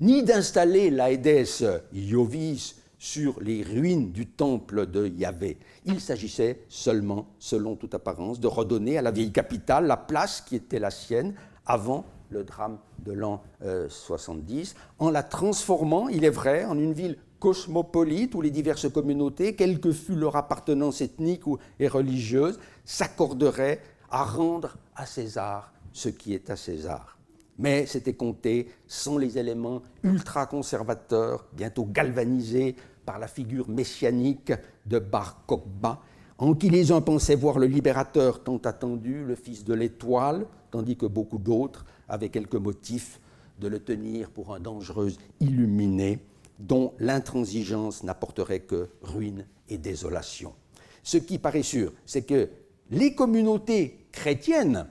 ni d'installer l'Aedes Iovis sur les ruines du temple de Yahvé. Il s'agissait seulement, selon toute apparence, de redonner à la vieille capitale la place qui était la sienne avant le drame de l'an 70, en la transformant, il est vrai, en une ville cosmopolite où les diverses communautés, quelle que fût leur appartenance ethnique et religieuse, s'accorderaient à rendre à César ce qui est à César. Mais c'était compté sans les éléments ultra-conservateurs, bientôt galvanisés par la figure messianique de Bar Kokhba, en qui les uns pensaient voir le libérateur tant attendu, le fils de l'étoile, tandis que beaucoup d'autres avaient quelques motifs de le tenir pour un dangereux illuminé dont l'intransigeance n'apporterait que ruine et désolation. Ce qui paraît sûr, c'est que les communautés chrétiennes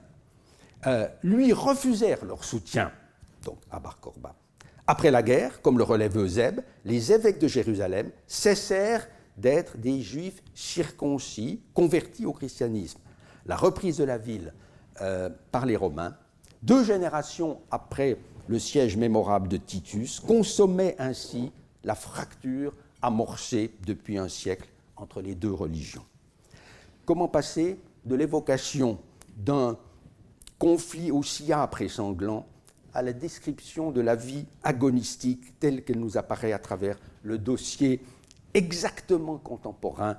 lui refusèrent leur soutien, donc à Bar Kokhba. Après la guerre, comme le relève Eusèbe, les évêques de Jérusalem cessèrent d'être des juifs circoncis, convertis au christianisme. La reprise de la ville par les Romains, 2 générations après le siège mémorable de Titus, consommait ainsi la fracture amorcée depuis un siècle entre les 2 religions. Comment passer de l'évocation d'un conflit aussi âpre et sanglant à la description de la vie agonistique telle qu'elle nous apparaît à travers le dossier exactement contemporain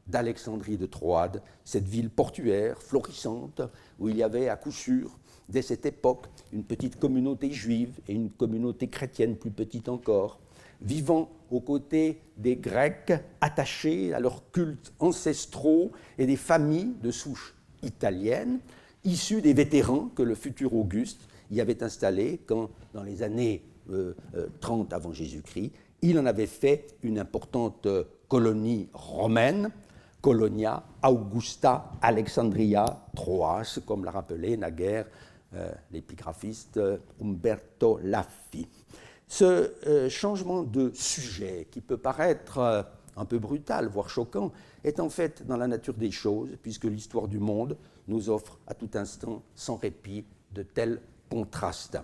d'Alexandrie de Troade, cette ville portuaire, florissante, où il y avait à coup sûr, dès cette époque, une petite communauté juive et une communauté chrétienne plus petite encore, vivant aux côtés des Grecs attachés à leurs cultes ancestraux et des familles de souche italienne, issues des vétérans que le futur Auguste y avait installés quand, dans les années 30 avant Jésus-Christ, il en avait fait une importante colonie romaine, Colonia Augusta Alexandria Troas, comme l'a rappelé naguère l'épigraphiste Umberto Laffi. Ce changement de sujet, qui peut paraître un peu brutal, voire choquant, est en fait dans la nature des choses, puisque l'histoire du monde nous offre à tout instant, sans répit, de tels contrastes.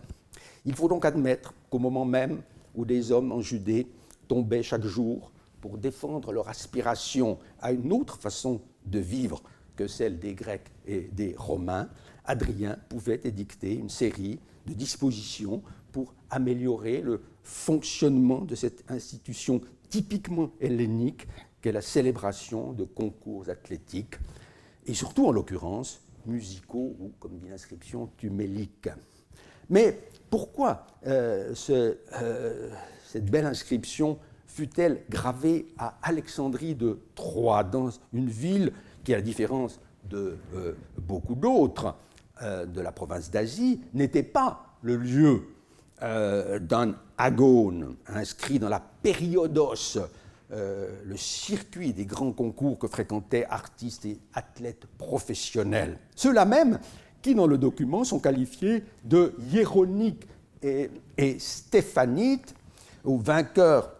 Il faut donc admettre qu'au moment même où des hommes en Judée tombaient chaque jour pour défendre leur aspiration à une autre façon de vivre que celle des Grecs et des Romains, Adrien pouvait édicter une série de dispositions pour améliorer le fonctionnement de cette institution typiquement hellénique qu'est la célébration de concours athlétiques, et surtout en l'occurrence musicaux ou, comme dit l'inscription, tuméliques. Mais pourquoi cette belle inscription fut-elle gravée à Alexandrie de Troade, dans une ville qui, à la différence de beaucoup d'autres de la province d'Asie, n'était pas le lieu d'un agone inscrit dans la périodos, le circuit des grands concours que fréquentaient artistes et athlètes professionnels. Ceux-là même qui, dans le document, sont qualifiés de hiéroniques et stéphanites, ou vainqueurs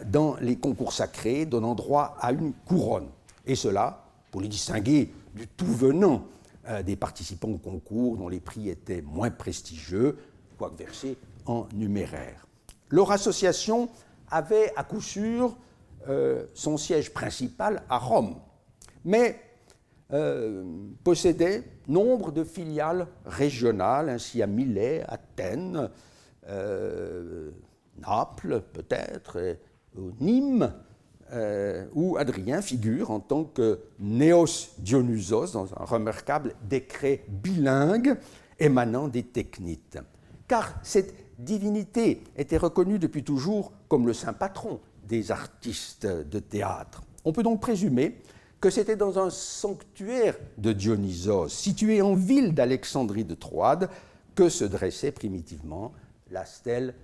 dans les concours sacrés, donnant droit à une couronne. Et cela pour les distinguer du tout venant des participants au concours dont les prix étaient moins prestigieux, quoique versés en numéraire. Leur association avait à coup sûr son siège principal à Rome, mais possédait nombre de filiales régionales, ainsi à Milet, Athènes, Naples peut-être, Nîmes, où Hadrien figure en tant que Néos Dionysos dans un remarquable décret bilingue émanant des Technites. Car cette divinité était reconnue depuis toujours comme le saint patron des artistes de théâtre. On peut donc présumer que c'était dans un sanctuaire de Dionysos, situé en ville d'Alexandrie de Troade, que se dressait primitivement la stèle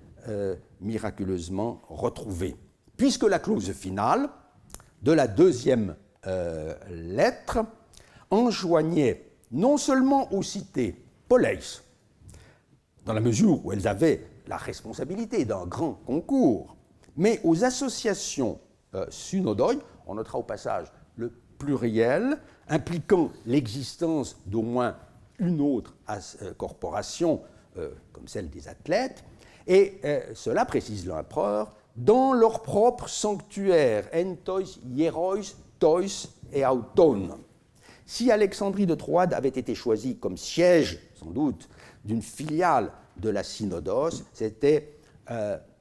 miraculeusement retrouvée. Puisque la clause finale de la deuxième lettre enjoignait non seulement aux cités poleis, dans la mesure où elles avaient la responsabilité d'un grand concours, mais aux associations synodoi, on notera au passage le pluriel, impliquant l'existence d'au moins une autre corporation, comme celle des athlètes, et cela, précise l'empereur, dans leur propre sanctuaire, en tois, hierois, tois et auton. Si Alexandrie de Troade avait été choisie comme siège, sans doute, d'une filiale de la synodos, c'était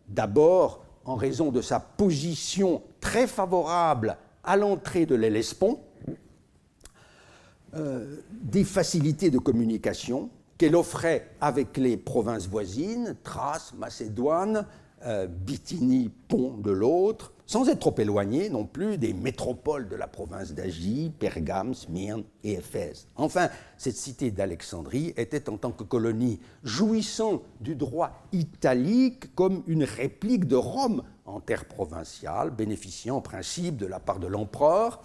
d'abord en raison de sa position très favorable à l'entrée de l'Hellespont, des facilités de communication qu'elle offrait avec les provinces voisines, Thrace, Macédoine, Bithynie, Pont de l'autre, sans être trop éloignée non plus des métropoles de la province d'Asie, Pergame, Smyrne et Éphèse. Enfin, cette cité d'Alexandrie était en tant que colonie jouissant du droit italique comme une réplique de Rome en terre provinciale, bénéficiant en principe de la part de l'empereur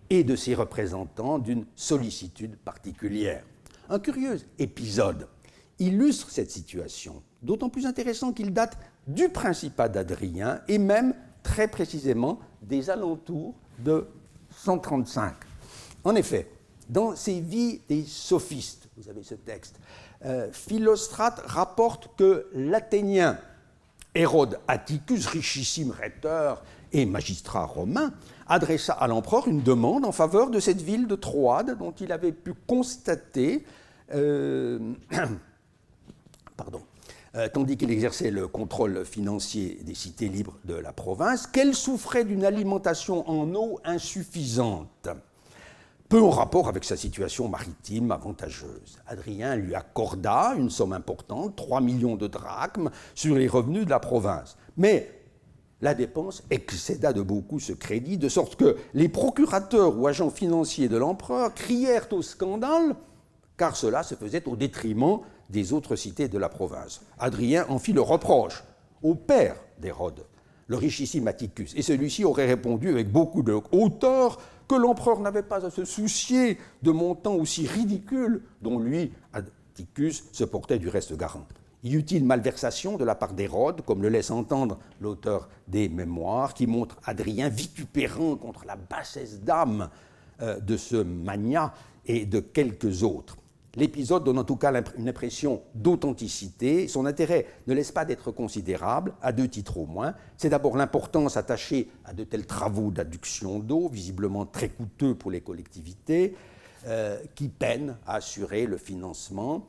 et de ses représentants d'une sollicitude particulière. Un curieux épisode illustre cette situation, d'autant plus intéressant qu'il date du principat d'Hadrien et même très précisément des alentours de 135. En effet, dans ses vies des sophistes, vous avez ce texte, Philostrate rapporte que l'Athénien Hérode Atticus, richissime rhéteur et magistrat romain, adressa à l'empereur une demande en faveur de cette ville de Troade dont il avait pu constater tandis qu'il exerçait le contrôle financier des cités libres de la province, qu'elle souffrait d'une alimentation en eau insuffisante, peu en rapport avec sa situation maritime avantageuse. Hadrien lui accorda une somme importante, 3 millions de drachmes, sur les revenus de la province. Mais la dépense excéda de beaucoup ce crédit, de sorte que les procurateurs ou agents financiers de l'empereur crièrent au scandale, car cela se faisait au détriment des autres cités de la province. Hadrien en fit le reproche au père d'Hérode, le richissime Atticus, et celui-ci aurait répondu avec beaucoup de hauteur que l'empereur n'avait pas à se soucier de montants aussi ridicules dont lui, Atticus, se portait du reste garant. Y eut-il malversation de la part d'Hérode, comme le laisse entendre l'auteur des Mémoires, qui montre Hadrien vitupérant contre la bassesse d'âme de ce magnat et de quelques autres. L'épisode donne en tout cas une impression d'authenticité. Son intérêt ne laisse pas d'être considérable, à deux titres au moins. C'est d'abord l'importance attachée à de tels travaux d'adduction d'eau, visiblement très coûteux pour les collectivités, qui peinent à assurer le financement,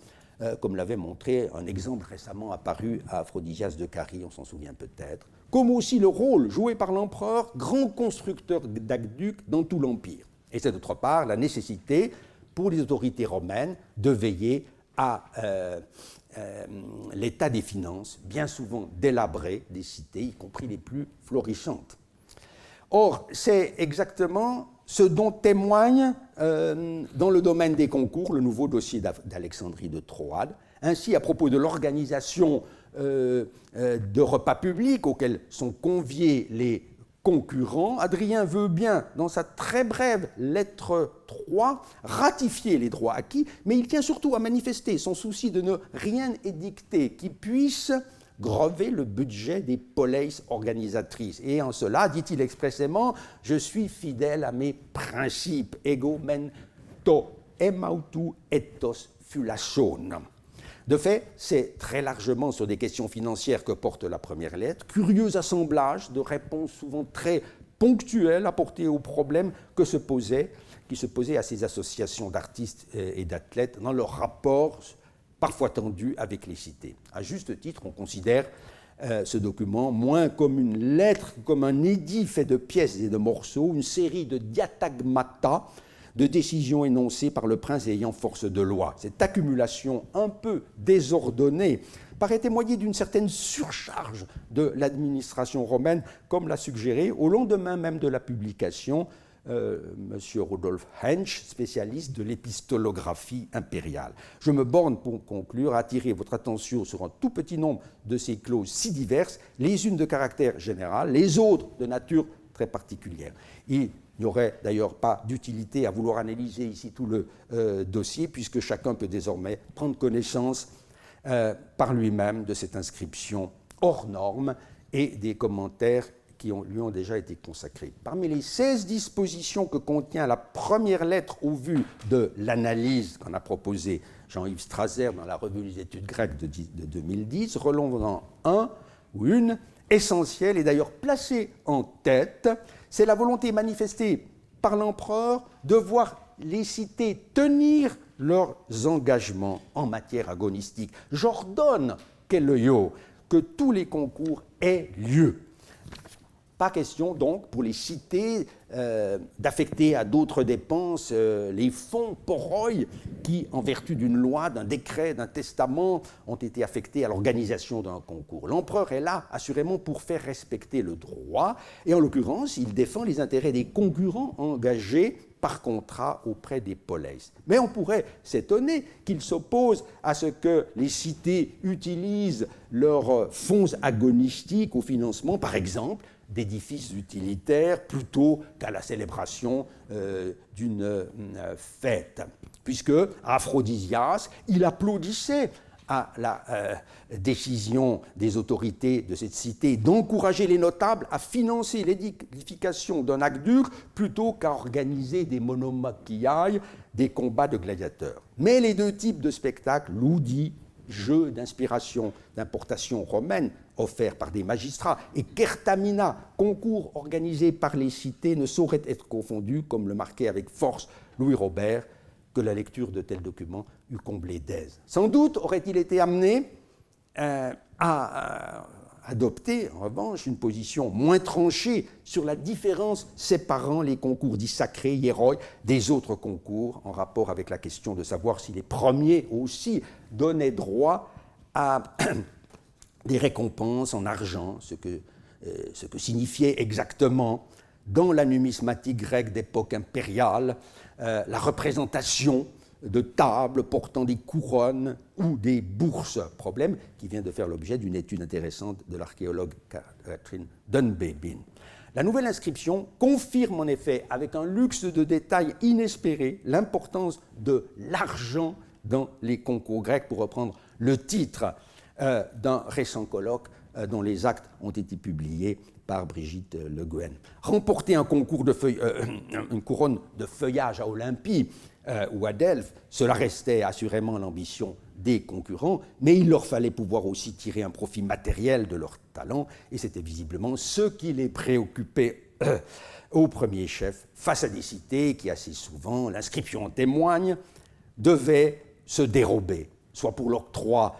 comme l'avait montré un exemple récemment apparu à Aphrodisias de Carie, on s'en souvient peut-être, comme aussi le rôle joué par l'empereur, grand constructeur d'aqueducs dans tout l'Empire. Et c'est d'autre part la nécessité pour les autorités romaines de veiller à l'état des finances, bien souvent délabré des cités, y compris les plus florissantes. Or, c'est exactement ce dont témoigne dans le domaine des concours le nouveau dossier d'Alexandrie de Troade. Ainsi, à propos de l'organisation de repas publics auxquels sont conviés les concurrents, Hadrien veut bien, dans sa très brève lettre 3, ratifier les droits acquis, mais il tient surtout à manifester son souci de ne rien édicter qui puisse grever le budget des poleis organisatrices. Et en cela, dit-il expressément, je suis fidèle à mes principes, ego men to emautu ethos fulachon. De fait, c'est très largement sur des questions financières que porte la première lettre, curieux assemblage de réponses souvent très ponctuelles apportées aux problèmes qui se posaient à ces associations d'artistes et d'athlètes dans leur rapport parfois tendu avec les cités. À juste titre, on considère ce document, moins comme une lettre, comme un édit fait de pièces et de morceaux, une série de diatagmata, de décisions énoncées par le prince ayant force de loi. Cette accumulation un peu désordonnée paraît témoigner d'une certaine surcharge de l'administration romaine, comme l'a suggéré au lendemain même de la publication M. Rudolf Hensch, spécialiste de l'épistolographie impériale. Je me borne pour conclure à attirer votre attention sur un tout petit nombre de ces clauses si diverses, les unes de caractère général, les autres de nature très particulière. Il n'y aurait d'ailleurs pas d'utilité à vouloir analyser ici tout le dossier, puisque chacun peut désormais prendre connaissance par lui-même de cette inscription hors norme et des commentaires qui lui ont déjà été consacrés. Parmi les 16 dispositions que contient la première lettre au vu de l'analyse qu'en a proposée Jean-Yves Strasser dans la Revue des études grecques de 2010, relevant un ou une essentielle et d'ailleurs placée en tête, c'est la volonté manifestée par l'empereur de voir les cités tenir leurs engagements en matière agonistique. J'ordonne, Kelleio, que tous les concours aient lieu. Pas question donc pour les cités d'affecter à d'autres dépenses les fonds poroi qui, en vertu d'une loi, d'un décret, d'un testament, ont été affectés à l'organisation d'un concours. L'empereur est là assurément pour faire respecter le droit et en l'occurrence il défend les intérêts des concurrents engagés par contrat auprès des poleis. Mais on pourrait s'étonner qu'il s'oppose à ce que les cités utilisent leurs fonds agonistiques au financement, par exemple, d'édifices utilitaires plutôt qu'à la célébration d'une fête. Puisque, à Aphrodisias, il applaudissait à la décision des autorités de cette cité d'encourager les notables à financer l'édification d'un aqueduc plutôt qu'à organiser des monomachiae, des combats de gladiateurs. Mais les deux types de spectacles, ludi, jeux d'inspiration, d'importation romaine offerts par des magistrats, et kertamina, concours organisés par les cités, ne sauraient être confondus, comme le marquait avec force Louis Robert, que la lecture de tels documents eût comblé d'aise. Sans doute aurait-il été amené à adopter, en revanche, une position moins tranchée sur la différence séparant les concours dits sacrés, hiéroi, des autres concours, en rapport avec la question de savoir si les premiers aussi donnaient droit à des récompenses en argent, ce que signifiait exactement, dans la numismatique grecque d'époque impériale, la représentation de tables portant des couronnes ou des bourses, problème qui vient de faire l'objet d'une étude intéressante de l'archéologue Catherine Dunbabin. La nouvelle inscription confirme en effet, avec un luxe de détails inespéré, l'importance de l'argent dans les concours grecs, pour reprendre le titre d'un récent colloque dont les actes ont été publiés par Brigitte Le Gouen. Remporter un concours de une couronne de feuillage à Olympie ou à Delphes, cela restait assurément l'ambition des concurrents, mais il leur fallait pouvoir aussi tirer un profit matériel de leur talent, et c'était visiblement ce qui les préoccupait au premier chef, face à des cités qui, assez souvent, l'inscription en témoigne, devaient se dérober, soit pour l'octroi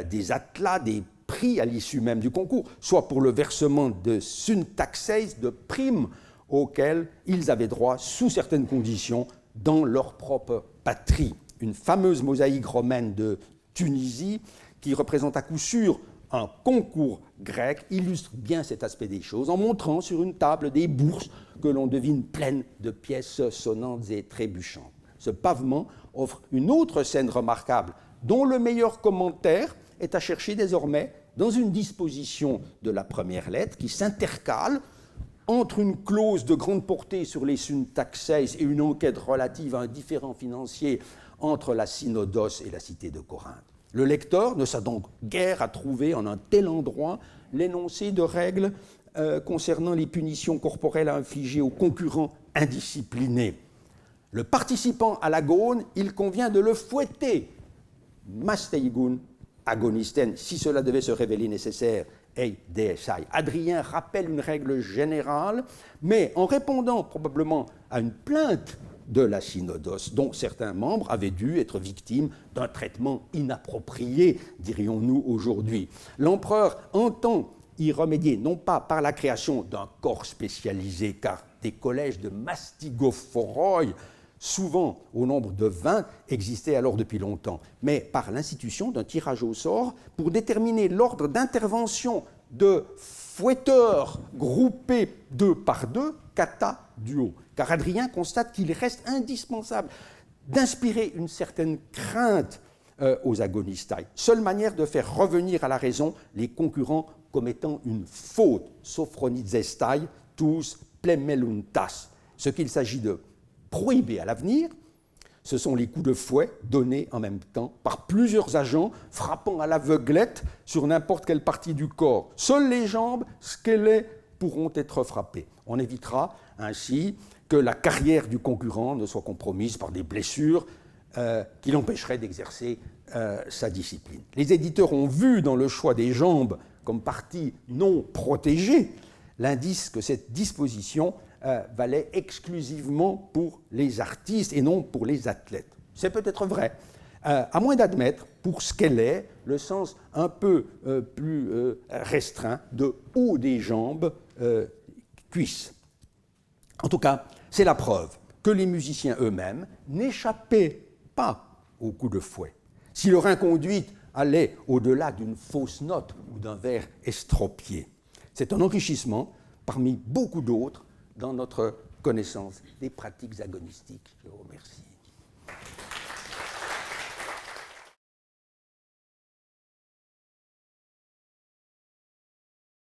des atlas, des prix à l'issue même du concours, soit pour le versement de syntaxes, de primes auxquelles ils avaient droit sous certaines conditions dans leur propre patrie. Une fameuse mosaïque romaine de Tunisie, qui représente à coup sûr un concours grec, illustre bien cet aspect des choses en montrant sur une table des bourses que l'on devine pleines de pièces sonnantes et trébuchantes. Ce pavement offre une autre scène remarquable dont le meilleur commentaire est à chercher désormais dans une disposition de la première lettre qui s'intercale entre une clause de grande portée sur les syntaxes et une enquête relative à un différend financier entre la Synodos et la cité de Corinthe. Le lecteur ne s'a donc guère à trouver en un tel endroit l'énoncé de règles concernant les punitions corporelles à infliger aux concurrents indisciplinés. Le participant à l'agone, il convient de le fouetter, masteigun agonisten, si cela devait se révéler nécessaire, ei DSI. Adrien rappelle une règle générale, mais en répondant probablement à une plainte de la synodos, dont certains membres avaient dû être victimes d'un traitement inapproprié, dirions-nous aujourd'hui. L'empereur entend y remédier non pas par la création d'un corps spécialisé, car des collèges de mastigophoroi, souvent au nombre de 20, existaient alors depuis longtemps, mais par l'institution d'un tirage au sort pour déterminer l'ordre d'intervention de fouetteurs groupés 2 par 2, kata duo. Car Hadrien constate qu'il reste indispensable d'inspirer une certaine crainte aux agonistai. Seule manière de faire revenir à la raison les concurrents commettant une faute, sophronitzestai, tous plemeluntas. Ce qu'il s'agit de prohiber à l'avenir, ce sont les coups de fouet donnés en même temps par plusieurs agents frappant à l'aveuglette sur n'importe quelle partie du corps. Seules les jambes, squelettes, pourront être frappées. On évitera ainsi que la carrière du concurrent ne soit compromise par des blessures qui l'empêcheraient d'exercer sa discipline. Les éditeurs ont vu dans le choix des jambes comme partie non protégée l'indice que cette disposition valait exclusivement pour les artistes et non pour les athlètes. C'est peut-être vrai, à moins d'admettre, pour ce qu'elle est, le sens un peu plus restreint de haut des jambes, cuisses. En tout cas, c'est la preuve que les musiciens eux-mêmes n'échappaient pas aux coups de fouet. Si leur inconduite allait au-delà d'une fausse note ou d'un vers estropié, c'est un enrichissement parmi beaucoup d'autres dans notre connaissance des pratiques agonistiques. Je vous remercie.